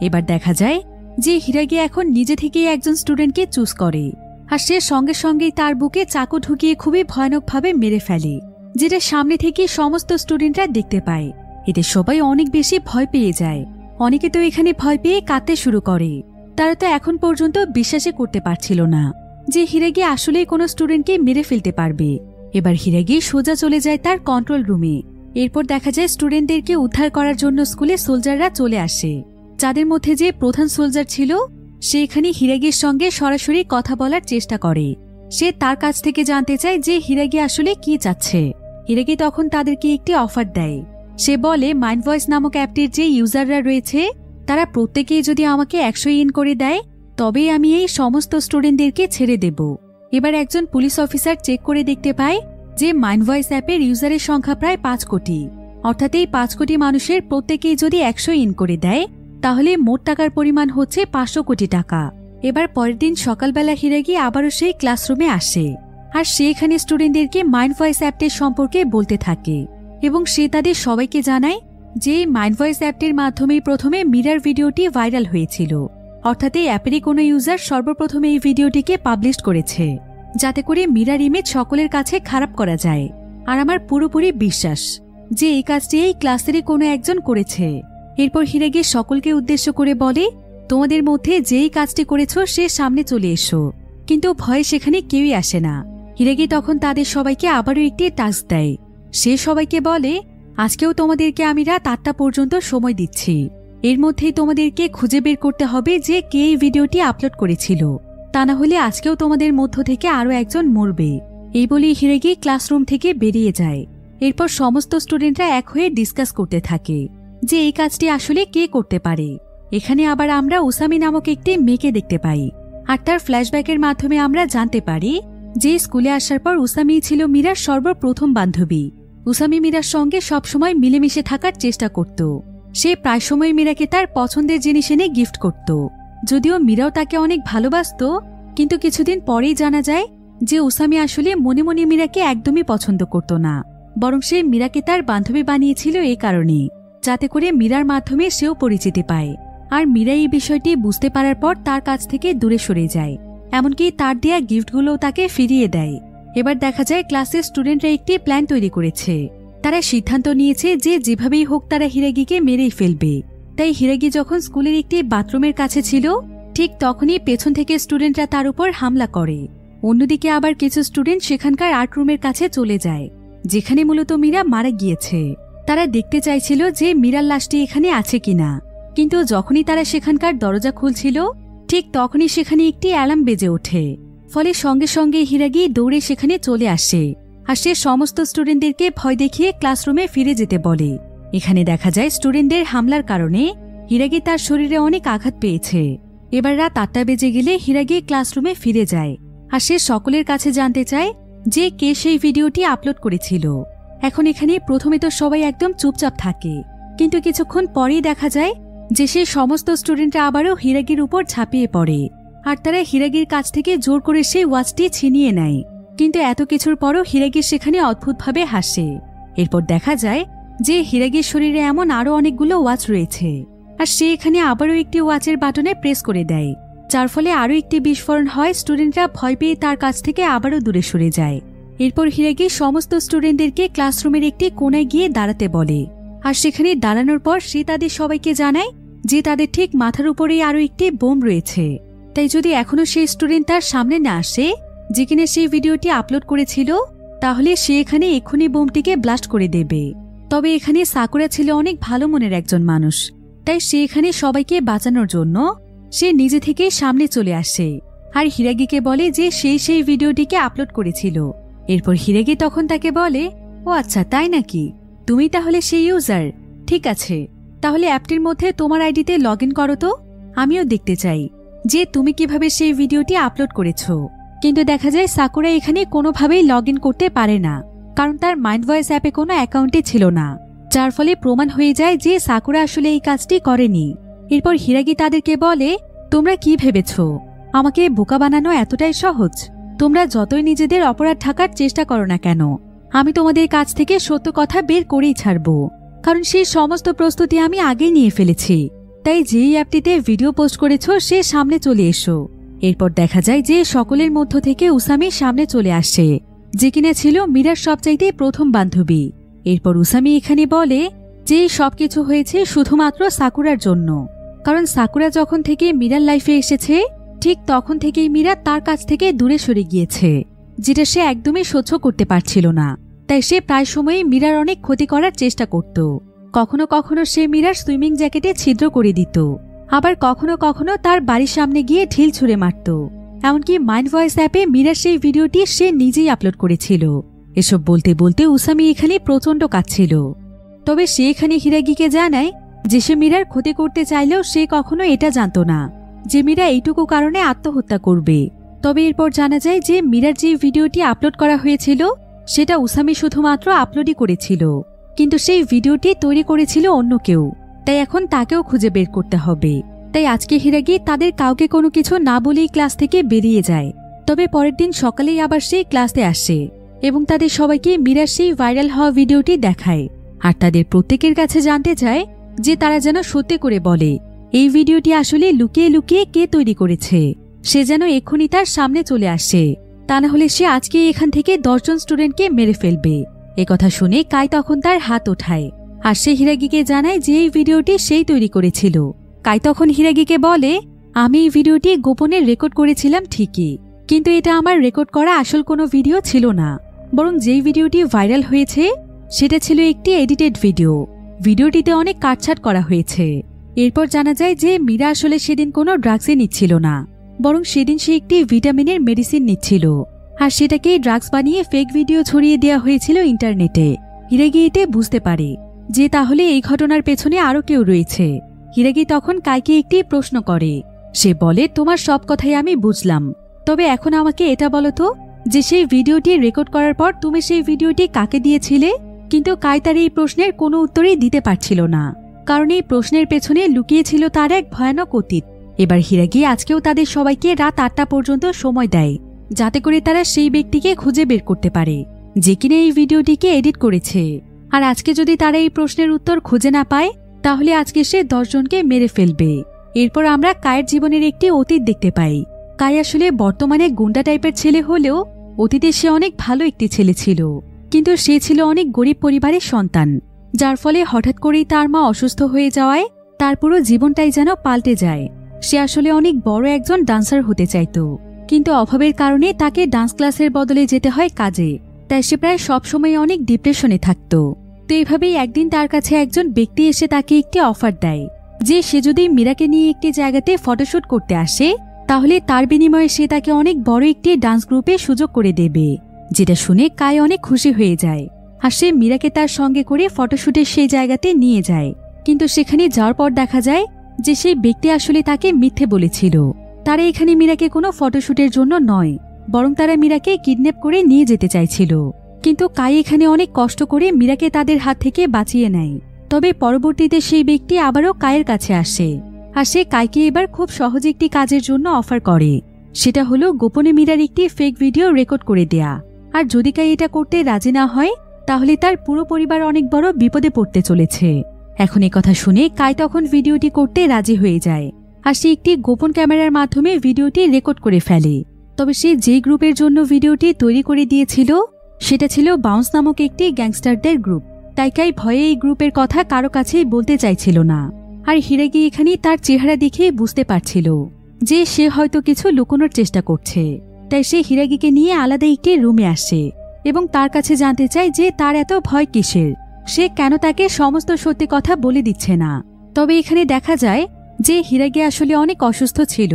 এবার দেখা যায় যে হিরাগি এখন নিজে থেকেই একজন স্টুডেন্টকে চুজ করে, আর সে সঙ্গে সঙ্গেই তার বুকে চাকু ঢুকিয়ে খুবই ভয়ানকভাবে মেরে ফেলে, যেটা সামনে থেকে সমস্ত স্টুডেন্টরা দেখতে পায়। এতে সবাই অনেক বেশি ভয় পেয়ে যায়। অনেকে তো এখানে ভয় পেয়ে কাঁদতে শুরু করে। তারা তো এখন পর্যন্ত বিশ্বাসই করতে পারছিল না যে হিরাগি আসলেই কোনো স্টুডেন্টকে মেরে ফেলতে পারবে। এবার হিরাগি সোজা চলে যায় তার কন্ট্রোল রুমে। এরপর দেখা যায় স্টুডেন্টদেরকে উদ্ধার করার জন্য স্কুলে সোলজাররা চলে আসে। যাদের মধ্যে যে প্রধান সোলজার ছিল সে এখানে হিরাগির সঙ্গে সরাসরি কথা বলার চেষ্টা করে। সে তার কাছ থেকে জানতে চায় যে হিরাগি আসলে কি চাচ্ছে। হিরাগি তখন তাদেরকে একটি অফার দেয়। সে বলে মাইন্ড ভয়েস নামক অ্যাপটির যে ইউজাররা রয়েছে তারা প্রত্যেকেই যদি আমাকে 100 ইন করে দেয় তবেই আমি এই সমস্ত স্টুডেন্টদেরকে ছেড়ে দেব। এবার একজন পুলিশ অফিসার চেক করে দেখতে পায় যে মাইন্ড ভয়েস অ্যাপের ইউজারের সংখ্যা প্রায় 5 কোটি। অর্থাৎ এই 5 কোটি মানুষের প্রত্যেকেই যদি 100 ইন করে দেয় তাহলে মোট টাকার পরিমাণ হচ্ছে 500 কোটি টাকা। এবার পরের দিন সকালবেলা হিরাগি আবারও সেই ক্লাসরুমে আসে আর সে এখানে স্টুডেন্টদেরকে মাইন্ড ভয়েস অ্যাপটির সম্পর্কে বলতে থাকে এবং সে তাদের সবাইকে জানায় যে মাইন্ড ভয়েস অ্যাপটির মাধ্যমেই প্রথমে মিরার ভিডিওটি ভাইরাল হয়েছিল। অর্থাৎ এই অ্যাপেরই কোনো ইউজার সর্বপ্রথমে এই ভিডিওটিকে পাবলিশ করেছে যাতে করে মিরার ইমেজ সকলের কাছে খারাপ করা যায়। আর আমার পুরোপুরি বিশ্বাস যে এই কাজটি এই ক্লাসেরই কোনো একজন করেছে। এরপর হিরাগি সকলকে উদ্দেশ্য করে বলে, তোমাদের মধ্যে যেই কাজটি করেছ সে সামনে চলে এসো। কিন্তু ভয়ে সেখানে কেউই আসে না। হিরাগি তখন তাদের সবাইকে আবারও একটি টাস্ক দেয়। সে সবাইকে বলে, আজকেও তোমাদেরকে আমি রাত 8টা পর্যন্ত সময় দিচ্ছি। এর মধ্যেই তোমাদেরকে খুঁজে বের করতে হবে যে কে এই ভিডিওটি আপলোড করেছিল। তা না হলে আজকেও তোমাদের মধ্য থেকে আরও একজন মরবে। এই বলেই হিরাগি ক্লাসরুম থেকে বেরিয়ে যায়। এরপর সমস্ত স্টুডেন্টরা এক হয়ে ডিসকাস করতে থাকে যে এই কাজটি আসলে কে করতে পারে। এখানে আবার আমরা উসামি নামক একটি মেয়েকে দেখতে পাই আর তার ফ্ল্যাশব্যাকের মাধ্যমে আমরা জানতে পারি যে স্কুলে আসার পর উসামি ছিল মীরার সর্বপ্রথম বান্ধবী। উসামি মীরার সঙ্গে সবসময় মিলেমিশে থাকার চেষ্টা করত। সে প্রায় সময় মীরাকে তার পছন্দের জিনিস এনে গিফট করত। যদিও মীরাও তাকে অনেক ভালোবাসত, কিন্তু কিছুদিন পরেই জানা যায় যে উসামি আসলে মনে মনে মীরাকে একদমই পছন্দ করত না, বরং সে মীরাকে তার বান্ধবী বানিয়েছিল এই কারণে যাতে করে মীরার মাধ্যমে সেও পরিচিতি পায়। আর মীরা এই বিষয়টি বুঝতে পারার পর তার কাছ থেকে দূরে সরে যায়, এমনকি তার দেয়া গিফটগুলোও তাকে ফিরিয়ে দেয়। এবার দেখা যায় ক্লাসের স্টুডেন্টরা একটি প্ল্যান তৈরি করেছে। তারা সিদ্ধান্ত নিয়েছে যে যেভাবেই হোক তারা হিরাগিকে মেরেই ফেলবে। তাই হিরাগি যখন স্কুলের একটি বাথরুমের কাছে ছিল ঠিক তখনই পেছন থেকে স্টুডেন্টরা তার উপর হামলা করে। অন্যদিকে আবার কিছু স্টুডেন্ট সেখানকার আর্ট রুমের কাছে চলে যায় যেখানে মূলত মীরা মারা গিয়েছে। তারা দেখতে চাইছিল যে মীরার লাশটি এখানে আছে কিনা, কিন্তু যখনই তারা সেখানকার দরজা খুলছিল ঠিক তখনই সেখানে একটি অ্যালার্ম বেজে ওঠে। ফলে সঙ্গে সঙ্গে হিরাগি দৌড়ে সেখানে চলে আসে আর সে সমস্ত স্টুডেন্টদেরকে ভয় দেখিয়ে ক্লাসরুমে ফিরে যেতে বলে। এখানে দেখা যায় স্টুডেন্টদের হামলার কারণে হিরাগি তার শরীরে অনেক আঘাত পেয়েছে। এবার রাত 8টা বেজে গেলে হিরাগি ক্লাসরুমে ফিরে যায় আর সে সকলের কাছে জানতে চায় যে কে সেই ভিডিওটি আপলোড করেছিল। এখন এখানে প্রথমে তো সবাই একদম চুপচাপ থাকে, কিন্তু কিছুক্ষণ পরেই দেখা যায় যে সেই সমস্ত স্টুডেন্টরা আবারও হিরাগির উপর ঝাঁপিয়ে পড়ে আর তারা হিরাগির কাছ থেকে জোর করে সেই ওয়াচটি ছিনিয়ে নেয়। কিন্তু এত কিছুর পরও হিরাগি সেখানে অদ্ভুতভাবে হাসে। এরপর দেখা যায় যে হিরাগির শরীরে এমন আরও অনেকগুলো ওয়াচ রয়েছে আর সে এখানে আবারও একটি ওয়াচের বাটনে প্রেস করে দেয়, যার ফলে আরও একটি বিস্ফোরণ হয়। স্টুডেন্টরা ভয় পেয়ে তার কাছ থেকে আবারও দূরে সরে যায়। এরপর হিরাগি সমস্ত স্টুডেন্টদেরকে ক্লাসরুমের একটি কোণায় গিয়ে দাঁড়াতে বলে আর সেখানে দাঁড়ানোর পর সে তাদের সবাইকে জানায় যে তাদের ঠিক মাথার উপরেই আরও একটি বোম রয়েছে। তাই যদি এখনো সেই স্টুডেন্ট তার সামনে না আসে যে কিনা সেই ভিডিওটি আপলোড করেছিল, তাহলে সে এখানে এক্ষুনি বোমটিকে ব্লাস্ট করে দেবে। তবে এখানে সাকুরা ছিল অনেক ভালো মনের একজন মানুষ, তাই সে এখানে সবাইকে বাঁচানোর জন্য সে নিজে থেকেই সামনে চলে আসে আর হিরাগিকে বলে যে সেই ভিডিওটিকে আপলোড করেছিল। এরপর হিরাগি তখন তাকে বলে, ও আচ্ছা তাই নাকি, তুমি তাহলে সেই ইউজার? ঠিক আছে, তাহলে অ্যাপটির মধ্যে তোমার আইডিতে লগ ইন করো তো, আমিও দেখতে চাই যে তুমি কিভাবে সেই ভিডিওটি আপলোড করেছো। কিন্তু দেখা যায় সাকুরা এখানে কোনোভাবেই লগ ইন করতে পারে না, কারণ তার মাইন্ড ভয়েস অ্যাপে কোনো অ্যাকাউন্টই ছিল না, যার ফলে প্রমাণ হয়ে যায় যে সাকুরা আসলে এই কাজটি করেনি। এরপর হিরাগি তাদেরকে বলে, তোমরা কি ভেবেছ আমাকে বোকা বানানো এতটাই সহজ? তোমরা যতই নিজেদের অপরাধ ঢাকার চেষ্টা করো না কেন, আমি তোমাদের কাছ থেকে সত্য কথা বের করেই ছাড়ব, কারণ সেই সমস্ত প্রস্তুতি আমি আগেই নিয়ে ফেলেছি। তাই যেই অ্যাপটিতে ভিডিও পোস্ট করেছো সে সামনে চলে এসো। এরপর দেখা যায় যে সকলের মধ্য থেকে উসামি সামনে চলে আসে, যে কিনা ছিল মীরার সবচাইতে প্রথম বান্ধবী। এরপর উসামি এখানে বলে যে সবকিছু হয়েছে শুধুমাত্র সাকুরার জন্য, কারণ সাকুরা যখন থেকে মীরার লাইফে এসেছে ঠিক তখন থেকেই মীরা তার কাছ থেকে দূরে সরে গিয়েছে, যেটা সে একদমই সহ্য করতে পারছিল না। তাই সে প্রায় সময়ই মীরার অনেক ক্ষতি করার চেষ্টা করত। কখনো কখনো সে মীরার সুইমিং জ্যাকেটে ছিদ্র করে দিত, আবার কখনো কখনো তার বাড়ির সামনে গিয়ে ঢিল ছুঁড়ে মারত। এমনকি মাইন্ড ভয়েস অ্যাপে মীরার সেই ভিডিওটি সে নিজেই আপলোড করেছিল। এসব বলতে বলতে উসামি এখানে প্রচণ্ড কাঁদছিল। তবে সে এখানে হিরাগিকে জানায় যে সে মীরার ক্ষতি করতে চাইলেও সে কখনো এটা জানত না যে মীরা এইটুকু কারণে আত্মহত্যা করবে। তবে এরপর জানা যায় যে মীরার যে ভিডিওটি আপলোড করা হয়েছিল সেটা উসামি শুধুমাত্র আপলোডই করেছিল, কিন্তু সেই ভিডিওটি তৈরি করেছিল অন্য কেউ। তাই এখন তাকেও খুঁজে বের করতে হবে। তাই আজকে হিরাগি তাদের কাউকে কোনো কিছু না বলেই ক্লাস থেকে বেরিয়ে যায়। তবে পরের দিন সকালেই আবার সেই ক্লাসে আসে এবং তাদের সবাইকে মীরার সেই ভাইরাল হওয়া ভিডিওটি দেখায়। আর তাদের প্রত্যেকের কাছে জানতে চায় যে তারা যেন সত্যি করে বলে এই ভিডিওটি আসলে লুকিয়ে লুকিয়ে কে তৈরি করেছে। সে যেন এক্ষুনি তার সামনে চলে আসে, তা না হলে সে আজকে এখান থেকে 10 জন স্টুডেন্টকে মেরে ফেলবে। একথা শুনে কাই তখন তার হাত ওঠায় আর সে হিরাগিকে জানায় যে এই ভিডিওটি সেই তৈরি করেছিল। কাই তখন হিরাগিকে বলে, আমি এই ভিডিওটি গোপনে রেকর্ড করেছিলাম ঠিকই, কিন্তু এটা আমার রেকর্ড করা আসল কোনো ভিডিও ছিল না, বরং যেই ভিডিওটি ভাইরাল হয়েছে সেটা ছিল একটি এডিটেড ভিডিও। ভিডিওটিতে অনেক কাটছাট করা হয়েছে। এরপর জানা যায় যে মীরা আসলে সেদিন কোনো ড্রাগসই নিচ্ছিল না, বরং সেদিন সে একটি ভিটামিনের মেডিসিন নিচ্ছিল, আর সেটাকেই ড্রাগস বানিয়ে ফেক ভিডিও ছড়িয়ে দেওয়া হয়েছিল ইন্টারনেটে। হিরাগি এতে বুঝতে পারে যে তাহলে এই ঘটনার পেছনে আরো কেউ রয়েছে। হিরাগি তখন কাইকে একটি প্রশ্ন করে। সে বলে, তোমার সব কথাই আমি বুঝলাম, তবে এখন আমাকে এটা বলো তো যে সেই ভিডিওটি রেকর্ড করার পর তুমি সেই ভিডিওটি কাকে দিয়েছিলে? কিন্তু কাই তার এই প্রশ্নের কোনো উত্তরই দিতে পারছিল না, কারণ এই প্রশ্নের পেছনে লুকিয়েছিল তার এক ভয়ানক অতীত। এবার হিরাগি আজকেও তাদের সবাইকে রাত 8টা পর্যন্ত সময় দেয়, যাতে করে তারা সেই ব্যক্তিকে খুঁজে বের করতে পারে যে কিনা এই ভিডিওটিকে এডিট করেছে। আর আজকে যদি তারা এই প্রশ্নের উত্তর খুঁজে না পায় তাহলে আজকে সে 10 জনকে মেরে ফেলবে। এরপর আমরা কায়ের জীবনের একটি অতীত দেখতে পাই। কাই আসলে বর্তমানে গুন্ডা টাইপের ছেলে হলেও অতীতে সে অনেক ভালো একটি ছেলে ছিল, কিন্তু সে ছিল অনেক গরিব পরিবারের সন্তান, যার ফলে হঠাৎ করেই তার মা অসুস্থ হয়ে যাওয়ায় তার পুরো জীবনটাই যেন পাল্টে যায়। সে আসলে অনেক বড় একজন ডান্সার হতে চাইত, কিন্তু অভাবের কারণে তাকে ডান্স ক্লাসের বদলে যেতে হয় কাজে। তাই সে প্রায় সবসময় অনেক ডিপ্রেশনে থাকত। তো এইভাবেই একদিন তার কাছে একজন ব্যক্তি এসে তাকে একটি অফার দেয় যে সে যদি মীরাকে নিয়ে একটি জায়গাতে ফটোশুট করতে আসে তাহলে তার বিনিময়ে সে তাকে অনেক বড় একটি ডান্স গ্রুপে সুযোগ করে দেবে। যেটা শুনে কাই অনেক খুশি হয়ে যায় আর সে মীরাকে তার সঙ্গে করে ফটোশুটের সেই জায়গাতে নিয়ে যায়। কিন্তু সেখানে যাওয়ার পর দেখা যায় যে সেই ব্যক্তি আসলে তাকে মিথ্যে বলেছিল। তারা এখানে মীরাকে কোনো ফটোশুটের জন্য নয়, বরং তারা মীরাকে কিডন্যাপ করে নিয়ে যেতে চাইছিল। কিন্তু কাই এখানে অনেক কষ্ট করে মীরাকে তাদের হাত থেকে বাঁচিয়ে নেয়। তবে পরবর্তীতে সেই ব্যক্তি আবারও কায়ের কাছে আসে আর সে কাইকে এবার খুব সহজ একটি কাজের জন্য অফার করে। সেটা হলো গোপনে মীরার একটি ফেক ভিডিও রেকর্ড করে দেয়া। আর যদি কাই এটা করতে রাজি না হয় তাহলে তার পুরো পরিবার অনেক বড় বিপদে পড়তে চলেছে। এখন এই কথা শুনে কাই তখন ভিডিওটি করতে রাজি হয়ে যায় আর সে একটি গোপন ক্যামেরার মাধ্যমে ভিডিওটি রেকর্ড করে ফেলে। তবে সে যে গ্রুপের জন্য ভিডিওটি তৈরি করে দিয়েছিল সেটা ছিল বাউন্স নামক একটি গ্যাংস্টারদের গ্রুপ। তাই কাই ভয়ে এই গ্রুপের কথা কারো কাছেই বলতে চাইছিল না। আর হিরাগি এখানে তার চেহারা দেখে বুঝতে পারছিল যে সে হয়তো কিছু লুকোনোর চেষ্টা করছে। তাই সে হিরাগিকে নিয়ে আলাদা একটি রুমে আসে এবং তার কাছে জানতে চায় যে তার এত ভয় কিসের, সে কেন তাকে সমস্ত সত্যি কথা বলে দিচ্ছে না। তবে এখানে দেখা যায় যে হিরাগি আসলে অনেক অসুস্থ ছিল।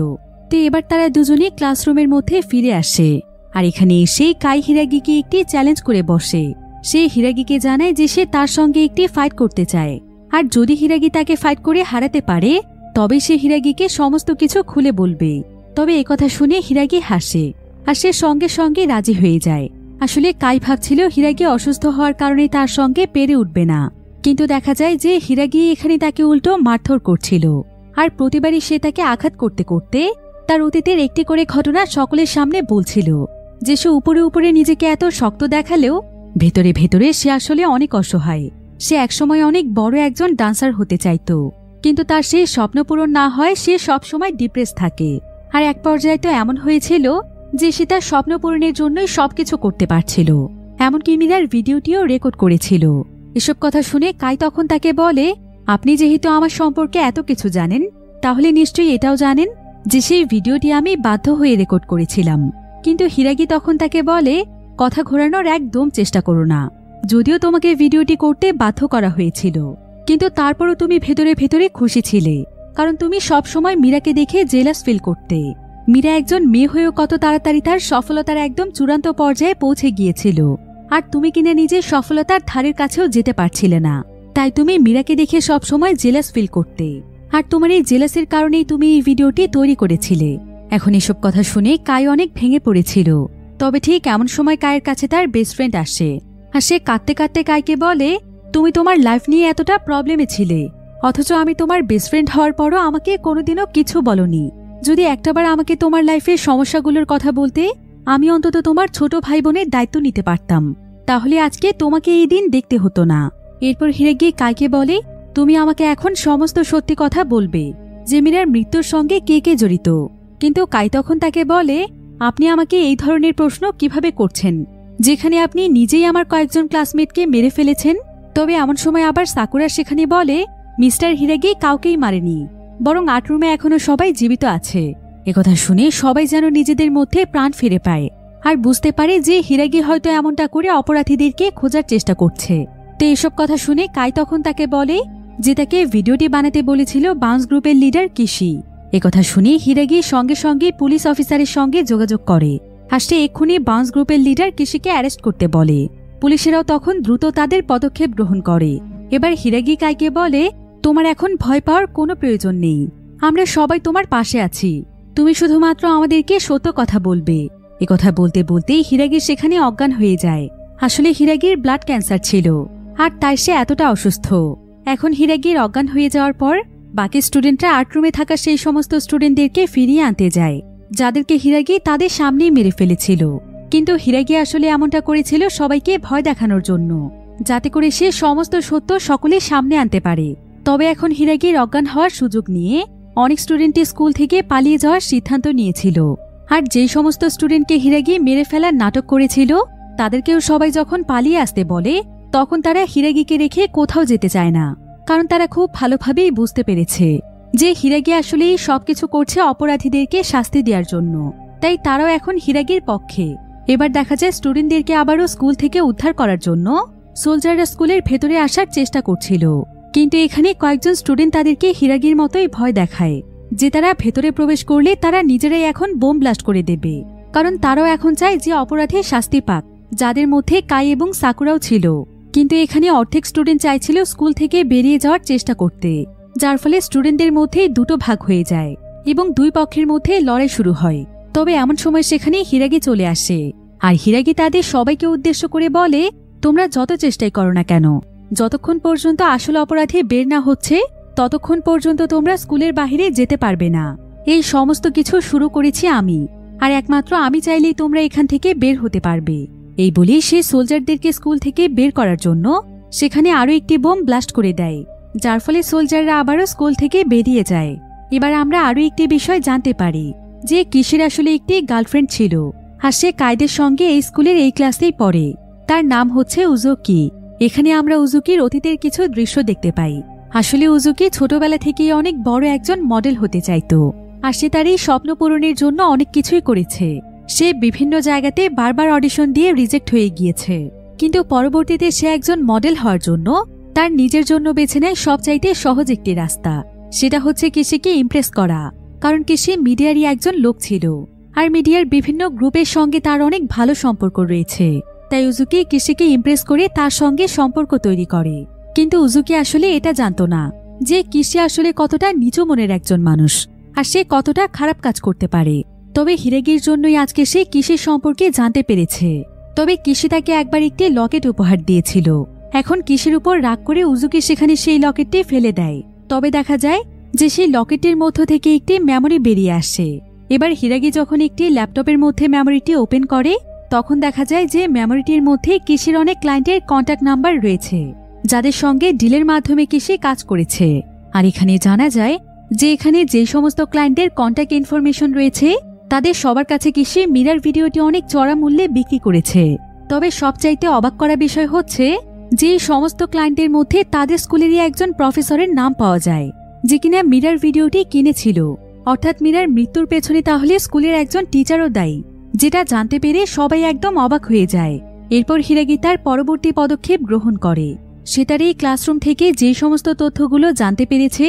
তো এবার তারা দুজনেই ক্লাসরুমের মধ্যে ফিরে আসে আর এখানে এসেই কাই হিরাগিকে একটি চ্যালেঞ্জ করে বসে। সে হিরাগিকে জানায় যে সে তার সঙ্গে একটি ফাইট করতে চায়, আর যদি হিরাগি তাকে ফাইট করে হারাতে পারে তবে সে হিরাগিকে সমস্ত কিছু খুলে বলবে। তবে একথা শুনে হিরাগি হাসে আর সে সঙ্গে সঙ্গে রাজি হয়ে যায়। আসলে কাই ভাবছিল হিরাগি অসুস্থ হওয়ার কারণে তার সঙ্গে পেরে উঠবে না, কিন্তু দেখা যায় যে হিরাগি এখানে তাকে উল্টো মারধর করছিল। আর প্রতিবারই সে তাকে আঘাত করতে করতে তার অতীতের একটি করে ঘটনা সকলের সামনে বলছিল যে সে উপরে উপরে নিজেকে এত শক্ত দেখালেও ভেতরে ভেতরে সে আসলে অনেক অসহায়। সে একসময় অনেক বড় একজন ডান্সার হতে চাইত, কিন্তু তার সেই স্বপ্ন পূরণ না হয় সে সবসময় ডিপ্রেস থাকে। আর এক পর্যায়ে তো এমন হয়েছিল যে সে তার স্বপ্ন পূরণের জন্যই সবকিছু করতে পারছিল, এমনকি মীরার ভিডিওটিও রেকর্ড করেছিল। এসব কথা শুনে কাই তখন তাকে বলে, আপনি যেহেতু আমার সম্পর্কে এত কিছু জানেন তাহলে নিশ্চয়ই এটাও জানেন যে সেই ভিডিওটি আমি বাধ্য হয়ে রেকর্ড করেছিলাম। কিন্তু হিরাগি তখন তাকে বলে, কথা ঘোরানোর একদম চেষ্টা করো না। যদিও তোমাকে ভিডিওটি করতে বাধ্য করা হয়েছিল, কিন্তু তারপরও তুমি ভেতরে ভেতরে খুশি ছিলে, কারণ তুমি সব সময় মীরাকে দেখে জেলাস ফিল করতে। মীরা একজন মেয়ে হয়েও কত তাড়াতাড়ি তার সফলতার একদম চূড়ান্ত পর্যায়ে পৌঁছে গিয়েছিল, আর তুমি কিনা নিজের সফলতার ধারের কাছেও যেতে পারছিলে না। তাই তুমি মীরাকে দেখে সব সময় জেলাস ফিল করতে, আর তোমার এই জেলাসের কারণেই তুমি এই ভিডিওটি তৈরি করেছিলে। এখন এসব কথা শুনে কাই অনেক ভেঙে পড়েছিল। তবে ঠিক এমন সময় কায়ের কাছে তার বেস্ট ফ্রেন্ড আসে, আর সে কাঁদতে কাঁদতে কাইকে বলে, তুমি তোমার লাইফ নিয়ে এতটা প্রবলেমে ছিলে, অথচ আমি তোমার বেস্ট ফ্রেন্ড হওয়ার পরও আমাকে কোনোদিনও কিছু বলনি। যদি একটাবার আমাকে তোমার লাইফের সমস্যাগুলোর কথা বলতে, আমি অন্তত তোমার ছোট ভাই বোনের দায়িত্ব নিতে পারতাম, তাহলে আজকে তোমাকে এই দিন দেখতে হতো না। এরপর হিরাগি কাইকে বলে, তুমি আমাকে এখন সমস্ত সত্যি কথা বলবে যে মীরার মৃত্যুর সঙ্গে কে কে জড়িত। কিন্তু কাই তখন তাকে বলে, আপনি আমাকে এই ধরনের প্রশ্ন কিভাবে করছেন, যেখানে আপনি নিজেই আমার কয়েকজন ক্লাসমেটকে মেরে ফেলেছেন। তবে এমন সময় আবার সাকুরা সেখানে বলে, মিস্টার হিরাগি কাউকেই মারেনি, বরং 8 রুমে এখনো সবাই জীবিত আছে। একথা শুনে সবাই যেন নিজেদের মধ্যে প্রাণ ফিরে পায়, আর বুঝতে পারে যে হিরাগি হয়তো এমনটা করে অপরাধীদেরকে খোঁজার চেষ্টা করছে। তো এসব কথা শুনে কাই তখন তাকে বলে যে তাকে ভিডিওটি বানাতে বলেছিল বাউন্স গ্রুপের লিডার কিশি। একথা শুনে হিরাগি সঙ্গে সঙ্গে পুলিশ অফিসারের সঙ্গে যোগাযোগ করে, আর সে এক্ষুনি বাউন্স গ্রুপের লিডার কিশিকে অ্যারেস্ট করতে বলে। পুলিশেরাও তখন দ্রুত তাদের পদক্ষেপ গ্রহণ করে। এবার হিরাগি কাইকে বলে, তোমার এখন ভয় পাওয়ার কোনো প্রয়োজন নেই, আমরা সবাই তোমার পাশে আছি, তুমি শুধুমাত্র আমাদেরকে সত্য কথা বলবে। একথা বলতে বলতেই হিরাগি সেখানে অজ্ঞান হয়ে যায়। আসলে হিরাগির ব্লাড ক্যান্সার ছিল, আর তাই সে এতটা অসুস্থ। এখন হিরাগির অজ্ঞান হয়ে যাওয়ার পর বাকি স্টুডেন্টরা 8 রুমে থাকা সেই সমস্ত স্টুডেন্টদেরকে ফিরিয়ে আনতে যায়, যাদেরকে হিরাগি তাদের সামনেই মেরে ফেলেছিল। কিন্তু হিরাগি আসলে এমনটা করেছিল সবাইকে ভয় দেখানোর জন্য, যাতে করে সে সমস্ত সত্য সকলের সামনে আনতে পারে। তবে এখন হিরাগির অজ্ঞান হওয়ার সুযোগ নিয়ে অনেক স্টুডেন্টই স্কুল থেকে পালিয়ে যাওয়ার সিদ্ধান্ত নিয়েছিল। আর যেই সমস্ত স্টুডেন্টকে হিরাগি মেরে ফেলার নাটক করেছিল, তাদেরকেও সবাই যখন পালিয়ে আসতে বলে, তখন তারা হিরাগিকে রেখে কোথাও যেতে চায় না, কারণ তারা খুব ভালোভাবেই বুঝতে পেরেছে যে হিরাগি আসলে সবকিছু করছে অপরাধীদেরকে শাস্তি দেওয়ার জন্য। তাই তারাও এখন হিরাগির পক্ষে। এবার দেখা যায় স্টুডেন্টদেরকে আবারও স্কুল থেকে উদ্ধার করার জন্য সোলজাররা স্কুলের ভেতরে আসার চেষ্টা করছিল, কিন্তু এখানে কয়েকজন স্টুডেন্ট তাদেরকে হিরাগির মতোই ভয় দেখায় যে তারা ভেতরে প্রবেশ করলে তারা নিজেরাই এখন বোম ব্লাস্ট করে দেবে, কারণ তারাও এখন চায় যে অপরাধী শাস্তি পাক, যাদের মধ্যে কাই এবং সাকুরাও ছিল। কিন্তু এখানে অর্ধেক স্টুডেন্ট চাইছিল স্কুল থেকে বেরিয়ে যাওয়ার চেষ্টা করতে, যার ফলে স্টুডেন্টদের মধ্যে দুটো ভাগ হয়ে যায় এবং দুই পক্ষের মধ্যে লড়াই শুরু হয়। তবে এমন সময় সেখানে হিরাগি চলে আসে, আর হিরাগি তাদের সবাইকে উদ্দেশ্য করে বলে, তোমরা যত চেষ্টাই করো না কেন, যতক্ষণ পর্যন্ত আসল অপরাধী বের না হচ্ছে ততক্ষণ পর্যন্ত তোমরা স্কুলের বাহিরে যেতে পারবে না। এই সমস্ত কিছু শুরু করেছি আমি, আর একমাত্র আমি চাইলেই তোমরা এখান থেকে বের হতে পারবে। এই বলেই সে সোলজারদেরকে স্কুল থেকে বের করার জন্য সেখানে আরো একটি বোম ব্লাস্ট করে দেয়, যার ফলে সোলজাররা আবারও স্কুল থেকে বেরিয়ে যায়। এবার আমরা আরো একটি বিষয় জানতে পারি যে কিশির আসলে একটি গার্লফ্রেন্ড ছিল, আর সে কায়েদের সঙ্গে এই স্কুলের এই ক্লাসেই পড়ে। তার নাম হচ্ছে উজুকি। এখানে আমরা উজুকির অতীতের কিছু দৃশ্য দেখতে পাই। আসলে উজুকি ছোটবেলা থেকেই অনেক বড় একজন মডেল হতে চাইতো, আর সে তার এই স্বপ্ন পূরণের জন্য অনেক কিছুই করেছে। সে বিভিন্ন জায়গাতে বারবার অডিশন দিয়ে রিজেক্ট হয়ে গিয়েছে, কিন্তু পরবর্তীতে সে একজন মডেল হওয়ার জন্য তার নিজের জন্য বেছে নেয় সবচাইতে সহজ একটি রাস্তা, সেটা হচ্ছে কিশিকে ইমপ্রেস করা। কারণ কিশি মিডিয়ারই একজন লোক ছিল, আর মিডিয়ার বিভিন্ন গ্রুপের সঙ্গে তার অনেক ভালো সম্পর্ক রয়েছে। তাই উজুকি কিশিকে ইমপ্রেস করে তার সঙ্গে সম্পর্ক তৈরি করে। কিন্তু উজুকি আসলে এটা জানতো না যে কিশি আসলে কতটা নিচু মনের একজন মানুষ, আর সে কতটা খারাপ কাজ করতে পারে। তবে হিরাগির জন্যই আজকে সে কিশির সম্পর্কে জানতে পেরেছে। তবে কিশি তাকে একবার একটি লকেট উপহার দিয়েছিল। এখন কিশির উপর রাগ করে উজুকি সেখানে সেই লকেটটি ফেলে দেয়। তবে দেখা যায় যে সেই লকেটের মধ্য থেকে একটি মেমোরি বেরিয়ে আসে। এবার হিরাগি যখন একটি ল্যাপটপের মধ্যে মেমোরিটি ওপেন করে, তখন দেখা যায় যে মেমোরিটির মধ্যে কিশির অনেক ক্লায়েন্টের কন্ট্যাক্ট নাম্বার রয়েছে, যাদের সঙ্গে ডিলের মাধ্যমে কিশি কাজ করেছে। আর এখানে জানা যায় যে এখানে যে সমস্ত ক্লায়েন্টের কন্ট্যাক্ট ইনফরমেশন রয়েছে, তাদের সবার কাছে কিশি মিরার ভিডিওটি অনেক চড়া মূল্যে বিক্রি করেছে। তবে সবচাইতে অবাক করা বিষয় হচ্ছে যে সমস্ত ক্লায়েন্টের মধ্যে তাদের স্কুলেরই একজন প্রফেসরের নাম পাওয়া যায়, যে কিনা মিরার ভিডিওটি কিনেছিল অর্থাৎ মীরার মৃত্যুর পেছনে তাহলে স্কুলের একজন টিচারও দায়ী, যেটা জানতে পেরে সবাই একদম অবাক হয়ে যায়। এরপর হিরাগি তার পরবর্তী পদক্ষেপ গ্রহণ করে। সে তার এই ক্লাসরুম থেকে যে সমস্ত তথ্যগুলো জানতে পেরেছে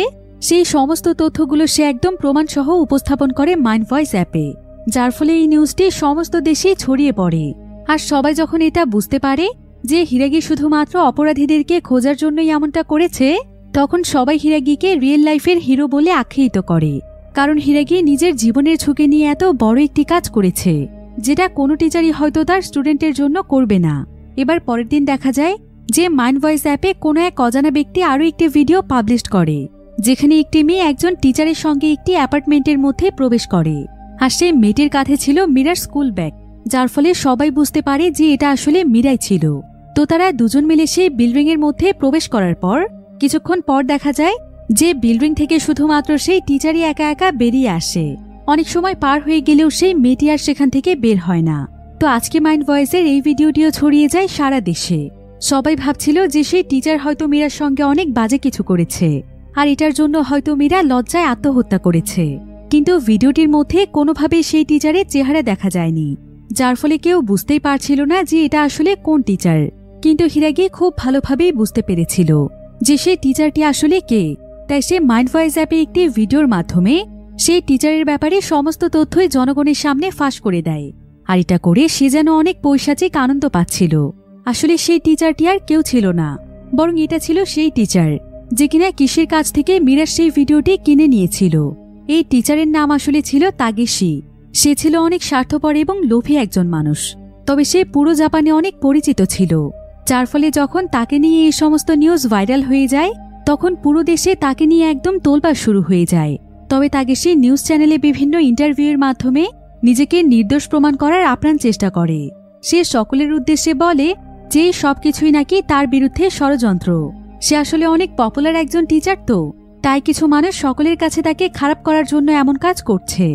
সেই সমস্ত তথ্যগুলো সে একদম প্রমাণসহ উপস্থাপন করে মাইন্ড ভয়েস অ্যাপে, যার ফলে এই নিউজটি সমস্ত দেশে ছড়িয়ে পড়ে। আর সবাই যখন এটা বুঝতে পারে যে হিরাগি শুধুমাত্র অপরাধীদেরকে খোঁজার জন্যই এমনটা করেছে, তখন সবাই হিরাগিকে রিয়েল লাইফের হিরো বলে আখ্যায়িত করে। কারণ হিরাগি নিজের জীবনের ঝুঁকি নিয়ে এত বড় একটি কাজ করেছে, যেটা কোনো টিচারই হয়তো তার স্টুডেন্টের জন্য করবে না। এবার পরের দিন দেখা যায় যে মাইন্ড ভয়েস অ্যাপে কোনো এক অজানা ব্যক্তি আরও একটি ভিডিও পাবলিশ করে, যেখানে একটি মেয়ে একজন টিচারের সঙ্গে একটি অ্যাপার্টমেন্টের মধ্যে প্রবেশ করে। আর সেই মেয়েটির কাঁধে ছিল মীরার স্কুল ব্যাগ, যার ফলে সবাই বুঝতে পারে যে এটা আসলে মীরাই ছিল। তো তারা দুজন মিলে সেই বিল্ডিং এর মধ্যে প্রবেশ করার পর কিছুক্ষণ পর দেখা যায় যে বিল্ডিং থেকে শুধুমাত্র সেই টিচারই একা একা বেরিয়ে আসে। অনেক সময় পার হয়ে গেলেও সেই মেয়েটি আর সেখান থেকে বের হয় না। তো আজকে মাইন্ড ভয়েসের এই ভিডিওটিও ছড়িয়ে যায় সারা দেশে। সবাই ভাবছিল যে সেই টিচার হয়তো মীরার সঙ্গে অনেক বাজে কিছু করেছে, আর এটার জন্য হয়তো মীরা লজ্জায় আত্মহত্যা করেছে। কিন্তু ভিডিওটির মধ্যে কোনোভাবেই সেই টিচারের চেহারা দেখা যায়নি, যার ফলে কেউ বুঝতেই পারছিল না যে এটা আসলে কোন টিচার। কিন্তু হিরাগি খুব ভালোভাবেই বুঝতে পেরেছিল যে সেই টিচারটি আসলে কে। তাই সে মাইন্ড ভয়েস অ্যাপে একটি ভিডিওর মাধ্যমে সেই টিচারের ব্যাপারে সমস্ত তথ্যই জনগণের সামনে ফাঁস করে দেয়। আর এটা করে সে যেন অনেক পৈশাচিক আনন্দ পাচ্ছিল। আসলে সেই টিচারটি আর কেউ ছিল না, বরং এটা ছিল সেই টিচার যে কিনা কিসের কাছ থেকে মীরার সেই ভিডিওটি কিনে নিয়েছিল। এই টিচারের নাম আসলে ছিল তাগেশি। সে ছিল অনেক স্বার্থপর এবং লোভী একজন মানুষ, তবে সে পুরো জাপানে অনেক পরিচিত ছিল, যার ফলে যখন তাকে নিয়ে এই সমস্ত নিউজ ভাইরাল হয়ে যায় তখন পুরো দেশে তাকে নিয়ে একদম তোলপাড় শুরু হয়ে যায়। তবে তাগেশি নিউজ চ্যানেলে বিভিন্ন ইন্টারভিউয়ের মাধ্যমে নিজেকে নির্দোষ প্রমাণ করার আপ্রাণ চেষ্টা করে। সে সকলের উদ্দেশ্যে বলে যে সবকিছুই নাকি তার বিরুদ্ধে ষড়যন্ত্র। সে আসলে অনেক পপুলার একজন টিচার, তো তাই কিছু মানুষ সকলের কাছে তাকে খারাপ করার জন্য এমন কাজ করছে।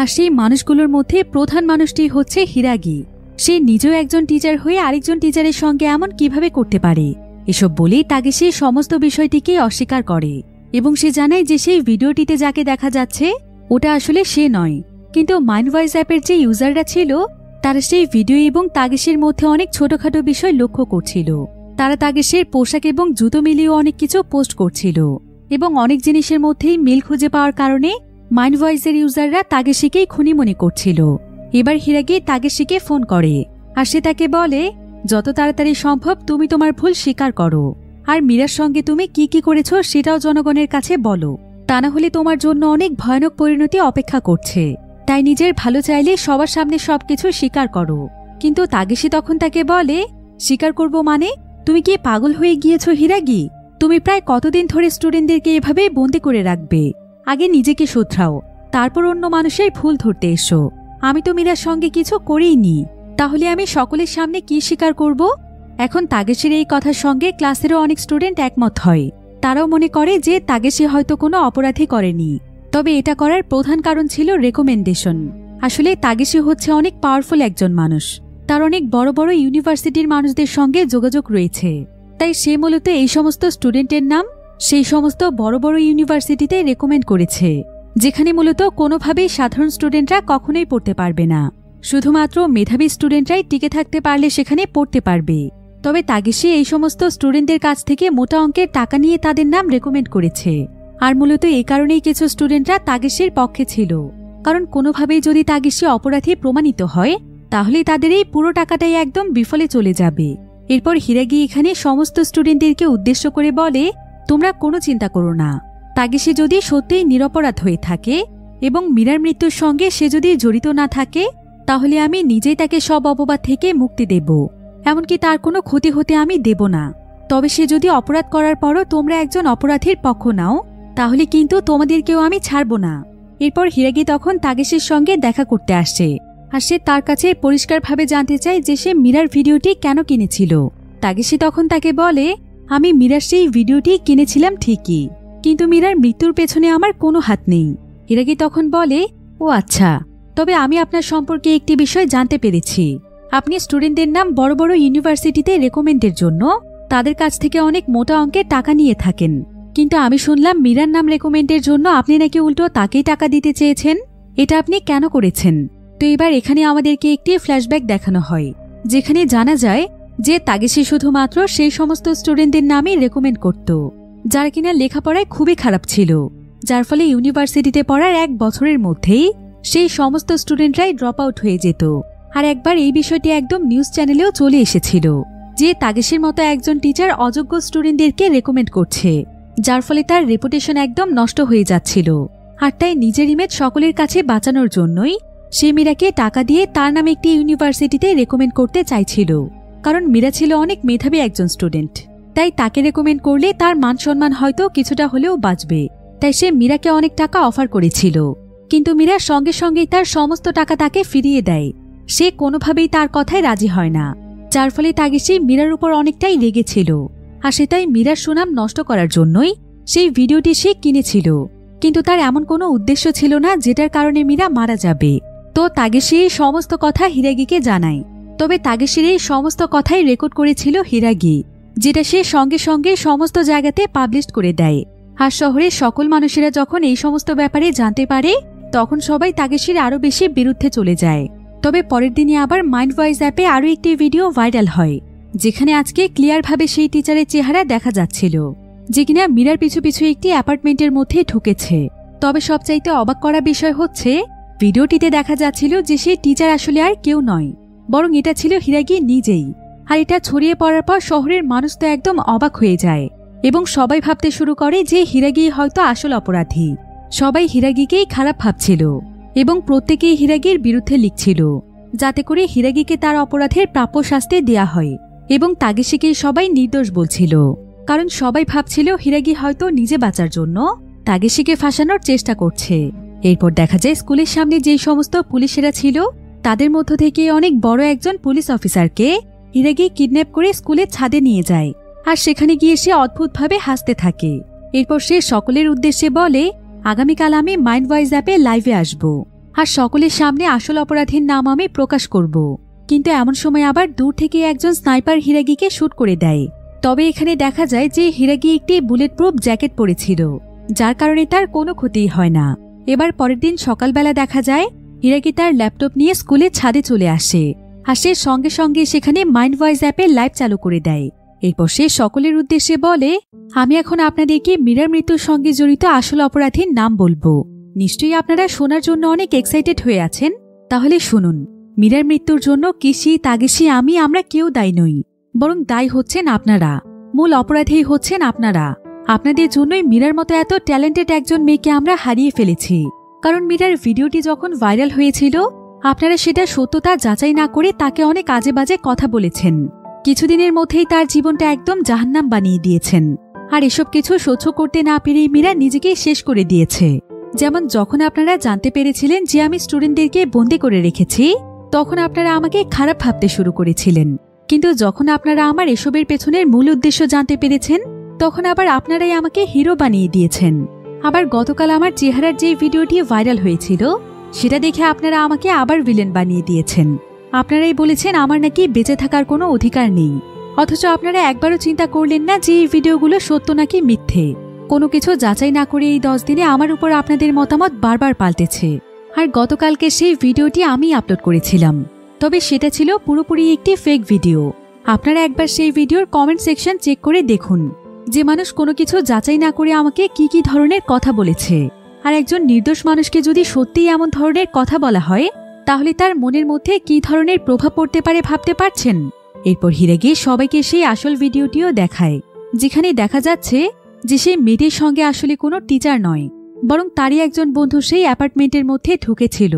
আর সেই মানুষগুলোর মধ্যে প্রধান মানুষটি হচ্ছে হিরাগি। সে নিজেও একজন টিচার হয়ে আরেকজন টিচারের সঙ্গে এমন কিভাবে করতে পারে, এসব বলেই তাগেশি সমস্ত বিষয়টিকে অস্বীকার করে এবং সে জানায় যে সেই ভিডিওটিতে যাকে দেখা যাচ্ছে ওটা আসলে সে নয়। কিন্তু মাইন্ড ভয়েস অ্যাপের যে ইউজাররা ছিল তারা সেই ভিডিও এবং তাগেশির মধ্যে অনেক ছোটখাটো বিষয় লক্ষ্য করছিল। তারা তাগেশির পোশাক এবং জুতো মিলিয়েও অনেক কিছু পোস্ট করছিল এবং অনেক জিনিসের মধ্যেই মিল খুঁজে পাওয়ার কারণে মাইন্ড ভয়েসের ইউজাররা তাগেশিকেই খুনি মনে করছিল। এবার হিরাগি তাগেশিকে ফোন করে আর সে তাকে বলে যত তাড়াতাড়ি সম্ভব তুমি তোমার ভুল স্বীকার করো, আর মীরার সঙ্গে তুমি কি কি করেছো সেটাও জনগণের কাছে বলো, তা না হলে তোমার জন্য অনেক ভয়ানক পরিণতি অপেক্ষা করছে। তাই নিজের ভালো চাইলে সবার সামনে সবকিছু স্বীকার করো। কিন্তু তাগেশি তখন তাকে বলে স্বীকার করব মানে? তুমি কি পাগল হয়ে গিয়েছো হিরাগি? তুমি প্রায় কতদিন ধরে স্টুডেন্টদেরকে এভাবে বন্দি করে রাখবে? আগে নিজেকে শুধরাও, তারপর অন্য মানুষের ভুল ধরতে এসো। আমি তো মীরার সঙ্গে কিছু করিনি, তাহলে আমি সকলের সামনে কি স্বীকার করব? এখন তাগেশির এই কথার সঙ্গে ক্লাসেরও অনেক স্টুডেন্ট একমত হয়। তারাও মনে করে যে তাগেশি হয়তো কোনো অপরাধী করেনি, তবে এটা করার প্রধান কারণ ছিল রেকমেন্ডেশন। আসলে তাগেশি হচ্ছে অনেক পাওয়ারফুল একজন মানুষ, তার অনেক বড় বড় ইউনিভার্সিটির মানুষদের সঙ্গে যোগাযোগ রয়েছে। তাই সে মূলত এই সমস্ত স্টুডেন্টের নাম সেই সমস্ত বড় বড় ইউনিভার্সিটিতে রেকমেন্ড করেছে, যেখানে মূলত কোনোভাবেই সাধারণ স্টুডেন্টরা কখনোই পড়তে পারবে না। শুধুমাত্র মেধাবী স্টুডেন্টরাই টিকে থাকতে পারলে সেখানে পড়তে পারবে। তবে তাগেশি এই সমস্ত স্টুডেন্টদের কাছ থেকে মোটা অঙ্কের টাকা নিয়ে তাদের নাম রেকমেন্ড করেছে। আর মূলত এই কারণেই কিছু স্টুডেন্টরা তাগেশির পক্ষে ছিল, কারণ কোনোভাবেই যদি তাগেশি অপরাধী প্রমাণিত হয় তাহলে তাদের এই পুরো টাকাটাই একদম বিফলে চলে যাবে। এরপর হিরাগি এখানে সমস্ত স্টুডেন্টদেরকে উদ্দেশ্য করে বলে তোমরা কোনো চিন্তা করো না, তাগেশি যদি সত্যিই নিরপরাধ হয়ে থাকে এবং মীরার মৃত্যুর সঙ্গে সে যদি জড়িত না থাকে তাহলে আমি নিজেই তাকে সব অপবাদ থেকে মুক্তি দেব, এমনকি তার কোনো ক্ষতি হতে আমি দেব না। তবে সে যদি অপরাধ করার পরও তোমরা একজন অপরাধীর পক্ষ নাও তাহলে কিন্তু তোমাদেরকেও আমি ছাড়ব না। এরপর হিরাগি তখন তাগেশির সঙ্গে দেখা করতে আসে আর সে তার কাছে পরিষ্কারভাবে জানতে চায় যে সে মীরার ভিডিওটি কেন কিনেছিল। তাগেশি তখন তাকে বলে আমি মীরার সেই ভিডিওটি কিনেছিলাম ঠিকই, কিন্তু মীরার মৃত্যুর পেছনে আমার কোনো হাত নেই। হিরাগি তখন বলে ও আচ্ছা, তবে আমি আপনার সম্পর্কে একটি বিষয় জানতে পেরেছি। আপনি স্টুডেন্টদের নাম বড় বড় ইউনিভার্সিটিতে রেকমেন্ডের জন্য তাদের কাছ থেকে অনেক মোটা অঙ্কের টাকা নিয়ে থাকেন। কিন্তু আমি শুনলাম মীরার নাম রেকমেন্ডের জন্য আপনি নাকি উল্টো তাকেই টাকা দিতে চেয়েছেন। এটা আপনি কেন করেছেন? তো এবার এখানে আমাদেরকে একটি ফ্ল্যাশব্যাক দেখানো হয়, যেখানে জানা যায় যে তাগেশি শুধুমাত্র সেই সমস্ত স্টুডেন্টদের নামই রেকমেন্ড করত যারা কিনা লেখাপড়ায় খুবই খারাপ ছিল, যার ফলে ইউনিভার্সিটিতে পড়ার 1 বছরের মধ্যেই সেই সমস্ত স্টুডেন্টরাই ড্রপ আউট হয়ে যেত। আর একবার এই বিষয়টি একদম নিউজ চ্যানেলেও চলে এসেছিল যে তাগেশির মতো একজন টিচার অযোগ্য স্টুডেন্টদেরকে রেকমেন্ড করছে, যার ফলে তার রেপুটেশন একদম নষ্ট হয়ে যাচ্ছিল। আর তাই নিজের ইমেজ সকলের কাছে বাঁচানোর জন্যই সে মীরাকে টাকা দিয়ে তার নামে একটি ইউনিভার্সিটিতে রেকমেন্ড করতে চাইছিল। কারণ মীরা ছিল অনেক মেধাবী একজন স্টুডেন্ট, তাই তাকে রেকমেন্ড করলে তার মান সম্মান হয়তো কিছুটা হলেও বাঁচবে। তাই সে মীরাকে অনেক টাকা অফার করেছিল, কিন্তু মীরা সঙ্গে সঙ্গেই তার সমস্ত টাকা তাকে ফিরিয়ে দেয়। সে কোনোভাবেই তার কথায় রাজি হয় না, যার ফলে তাগেশি মীরার উপর অনেকটাই রেগেছিল। আর সেটাই মীরার সুনাম নষ্ট করার জন্যই সেই ভিডিওটি সে কিনেছিল। কিন্তু তার এমন কোনো উদ্দেশ্য ছিল না যেটার কারণে মীরা মারা যাবে। তো তাগেশি এই সমস্ত কথা হিরাগিকে জানায়। তবে তাগেশির এই সমস্ত কথাই রেকর্ড করেছিল হিরাগি, যেটা সে সঙ্গে সঙ্গে সমস্ত জায়গাতে পাবলিশ করে দেয়। আর শহরের সকল মানুষেরা যখন এই সমস্ত ব্যাপারে জানতে পারে, তখন সবাই তাগেশির আরও বেশি বিরুদ্ধে চলে যায়। তবে পরের দিনই আবার মাইন্ড ভয়েস অ্যাপে আরও একটি ভিডিও ভাইরাল হয়, যেখানে আজকে ক্লিয়ারভাবে সেই টিচারের চেহারা দেখা যাচ্ছিল, যে কিনা মীরার পিছু পিছু একটি অ্যাপার্টমেন্টের মধ্যে ঢুকেছে। তবে সবচাইতে অবাক করা বিষয় হচ্ছে, ভিডিওটিতে দেখা যাচ্ছিল যে সেই টিচার আসলে আর কেউ নয়, বরং এটা ছিল হিরাগি নিজেই। আর এটা ছড়িয়ে পড়ার পর শহরের মানুষ তো একদম অবাক হয়ে যায় এবং সবাই ভাবতে শুরু করে যে হিরাগি হয়তো আসল অপরাধী। সবাই হিরাগিকেই খারাপ ভাবছিল এবং প্রত্যেকেই হিরাগির বিরুদ্ধে লিখছিল, যাতে করে হিরাগিকে তার অপরাধের প্রাপ্য শাস্তি দেয়া হয়। এবং তাগেশিকেই সবাই নির্দোষ বলছিল, কারণ সবাই ভাবছিল হিরাগি হয়তো নিজে বাঁচার জন্য তাগেশিকে ফাঁসানোর চেষ্টা করছে। এরপর দেখা যায় স্কুলের সামনে যেই সমস্ত পুলিশেরা ছিল, তাদের মধ্য থেকে অনেক বড় একজন পুলিশ অফিসারকে হিরাগি কিডন্যাপ করে স্কুলের ছাদে নিয়ে যায়। আর সেখানে গিয়ে সে অদ্ভুতভাবে হাসতে থাকে। এরপর সে সকলের উদ্দেশ্যে বলে, আগামীকাল আমি মাইন্ড ভয়েস অ্যাপে লাইভে আসব, আর সকলের সামনে আসল অপরাধীর নাম আমি প্রকাশ করব। কিন্তু এমন সময় আবার দূর থেকে একজন স্নাইপার হিরাগিকে শুট করে দেয়। তবে এখানে দেখা যায় যে হিরাগি একটি বুলেট প্রুফ জ্যাকেট পরেছিল, যার কারণে তার কোনো ক্ষতি হয় না। এবার পরের দিন সকালবেলা দেখা যায় হিরাগি তার ল্যাপটপ নিয়ে স্কুলের ছাদে চলে আসে, আর সে সঙ্গে সঙ্গে সেখানে মাইন্ড ভয়েস অ্যাপে লাইভ চালু করে দেয়। এরপর সে সকলের উদ্দেশ্যে বলে, আমি এখন আপনাদেরকে মীরার মৃত্যুর সঙ্গে জড়িত আসল অপরাধীর নাম বলবো। নিশ্চয়ই আপনারা শোনার জন্য অনেক এক্সাইটেড হয়ে আছেন। তাহলে শুনুন, মীরার মৃত্যুর জন্য কিসি, তাগেশি, আমরা কেউ দায়ী নই, বরং দায়ী হচ্ছেন আপনারা। মূল অপরাধী হচ্ছেন আপনারা। আপনাদের জন্যই মীরার মতো এত ট্যালেন্টেড একজন মেয়েকে আমরা হারিয়ে ফেলেছি। কারণ মীরার ভিডিওটি যখন ভাইরাল হয়েছিল, আপনারা সেটা সত্যতা যাচাই না করে তাকে অনেক আজে বাজে কথা বলেছেন। কিছুদিনের মধ্যেই তার জীবনটা একদম জাহান্নাম বানিয়ে দিয়েছেন। আর এসব কিছু সহ্য করতে না পেরেই মীরা নিজেকেই শেষ করে দিয়েছে। যেমন যখন আপনারা জানতে পেরেছিলেন যে আমি স্টুডেন্টদেরকে বন্দি করে রেখেছি, তখন আপনারা আমাকে খারাপ ভাবতে শুরু করেছিলেন। কিন্তু যখন আপনারা আমার এসবের পেছনের মূল উদ্দেশ্য জানতে পেরেছেন, তখন আবার আপনারাই আমাকে হিরো বানিয়ে দিয়েছেন। আবার গতকাল আমার চেহারার যে ভিডিওটি ভাইরাল হয়েছিল, সেটা দেখে আপনারা আমাকে আবার ভিলেন বানিয়ে দিয়েছেন। আপনারাই বলেছেন আমার নাকি বেঁচে থাকার কোনো অধিকার নেই। অথচ আপনারা একবারও চিন্তা করলেন না যে এই ভিডিওগুলো সত্য নাকি মিথ্যে। কোনো কিছু যাচাই না করে এই 10 দিনে আমার উপর আপনাদের মতামত বারবার পাল্টেছে। আর গতকালকে সেই ভিডিওটি আমি আপলোড করেছিলাম, তবে সেটা ছিল পুরোপুরি একটি ফেক ভিডিও। আপনারা একবার সেই ভিডিওর কমেন্ট সেকশন চেক করে দেখুন যে মানুষ কোনো কিছু যাচাই না করে আমাকে কি কি ধরনের কথা বলেছে। আর একজন নির্দোষ মানুষকে যদি সত্যিই এমন ধরনের কথা বলা হয়, তাহলে তার মনের মধ্যে কি ধরনের প্রভাব পড়তে পারে ভাবতে পারছেন। এরপর হিরাগি সবাইকে সেই আসল ভিডিওটিও দেখায়, যেখানে দেখা যাচ্ছে যে সেই মেয়েটির সঙ্গে আসলে কোনো টিচার নয়, বরং তারই একজন বন্ধু সেই অ্যাপার্টমেন্টের মধ্যে ঢুকেছিল।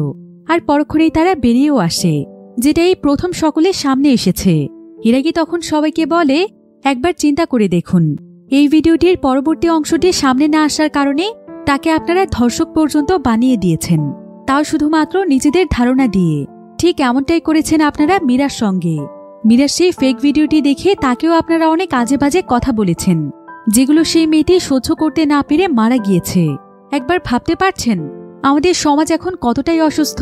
আর পরক্ষণেই তারা বেরিয়েও আসে, যেটা এই প্রথম সকলের সামনে এসেছে। হিরাগি তখন সবাইকে বলে, একবার চিন্তা করে দেখুন, এই ভিডিওটির পরবর্তী অংশটি সামনে না আসার কারণে তাকে আপনারা ধর্ষক পর্যন্ত বানিয়ে দিয়েছেন, তাও শুধুমাত্র নিজেদের ধারণা দিয়ে। ঠিক এমনটাই করেছেন আপনারা মীরার সঙ্গে। মীরার সেই ফেক ভিডিওটি দেখে তাকেও আপনারা অনেক আজে বাজে কথা বলেছেন, যেগুলো সেই মেয়েটি সহ্য করতে না পেরে মারা গিয়েছে। একবার ভাবতে পারছেন আমাদের সমাজ এখন কতটাই অসুস্থ?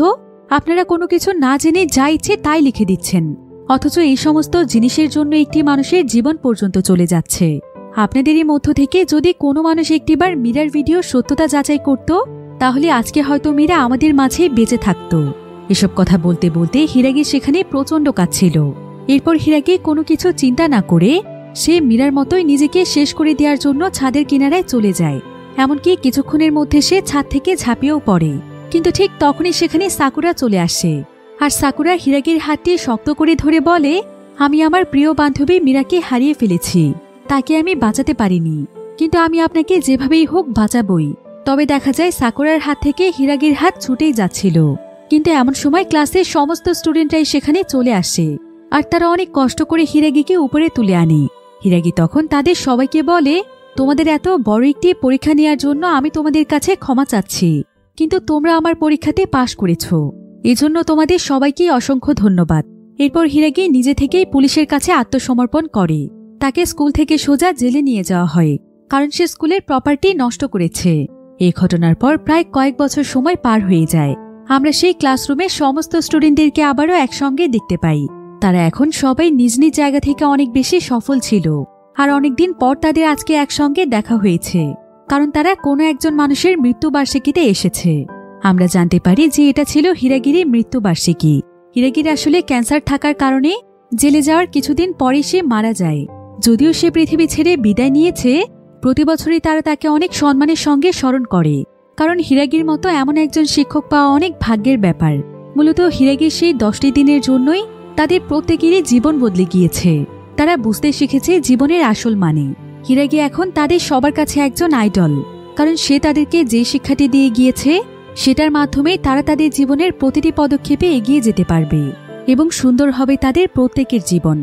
আপনারা কোনো কিছু না জেনে যা ইচ্ছে তাই লিখে দিচ্ছেন, অথচ এই সমস্ত জিনিসের জন্য একটি মানুষের জীবন পর্যন্ত চলে যাচ্ছে। আপনাদেরই মধ্য থেকে যদি কোনো মানুষ একটিবার মীরার ভিডিও সত্যতা যাচাই করত, তাহলে আজকে হয়তো মীরা আমাদের মাঝে বেঁচে থাকত। এসব কথা বলতে বলতে হিরাগি সেখানে প্রচণ্ড কাঁদছিল। এরপর হিরাগি কোনো কিছু চিন্তা না করে সে মীরার মতোই নিজেকে শেষ করে দেওয়ার জন্য ছাদের কিনারায় চলে যায়। এমনকি কিছুক্ষণের মধ্যে সে ছাদ থেকে ঝাঁপিয়েও পড়ে। কিন্তু ঠিক তখনই সেখানে সাকুরা চলে আসে। আর সাকুরা হিরাগির হাতটি শক্ত করে ধরে বলে, আমি আমার প্রিয় বান্ধবী মীরাকে হারিয়ে ফেলেছি, তাকে আমি বাঁচাতে পারিনি, কিন্তু আমি আপনাকে যেভাবেই হোক বাঁচাবই। তবে দেখা যায় সাকুরার হাত থেকে হিরাগির হাত ছুটেই যাচ্ছিল। কিন্তু এমন সময় ক্লাসের সমস্ত স্টুডেন্টরাই সেখানে চলে আসে, আর তারা অনেক কষ্ট করে হিরাগিকে উপরে তুলে আনে। হিরাগি তখন তাদের সবাইকে বলে, তোমাদের এত বড় একটি পরীক্ষা নেওয়ার জন্য আমি তোমাদের কাছে ক্ষমা চাচ্ছি, কিন্তু তোমরা আমার পরীক্ষাতে পাশ করেছ, এজন্য তোমাদের সবাইকেই অসংখ্য ধন্যবাদ। এরপর হিরাগি নিজে থেকেই পুলিশের কাছে আত্মসমর্পণ করে। তাকে স্কুল থেকে সোজা জেলে নিয়ে যাওয়া হয়, কারণ সে স্কুলের প্রপার্টি নষ্ট করেছে। এই ঘটনার পর প্রায় কয়েক বছর সময় পার হয়ে যায়। আমরা সেই ক্লাসরুমে সমস্ত স্টুডেন্টদেরকে আবারও একসঙ্গে দেখতে পাই। তারা এখন সবাই নিজ নিজ জায়গা থেকে অনেক বেশি সফল ছিল, আর অনেকদিন পর তাদের আজকে একসঙ্গে দেখা হয়েছে, কারণ তারা কোনো একজন মানুষের মৃত্যুবার্ষিকীতে এসেছে। আমরা জানতে পারি যে এটা ছিল হিরাগিরির মৃত্যুবার্ষিকী। হিরাগির আসলে ক্যান্সার থাকার কারণে জেলে যাওয়ার কিছুদিন পরে সে মারা যায়। যদিও সে পৃথিবী ছেড়ে বিদায় নিয়েছে, প্রতি বছরই তারা তাকে অনেক সম্মানের সঙ্গে স্মরণ করে, কারণ হিরাগির মতো এমন একজন শিক্ষক পাওয়া অনেক ভাগ্যের ব্যাপার। মূলত হিরাগির সেই 10টি দিনের জন্যই তাদের প্রত্যেকেরই জীবন বদলে গিয়েছে। তারা বুঝতে শিখেছে জীবনের আসল মানে। হিরাগি এখন তাদের সবার কাছে একজন আইডল, কারণ সে তাদেরকে যে শিক্ষাটি দিয়ে গিয়েছে সেটার মাধ্যমে তারা তাদের জীবনের প্রতিটি পদক্ষেপে এগিয়ে যেতে পারবে এবং সুন্দর হবে তাদের প্রত্যেকের জীবন।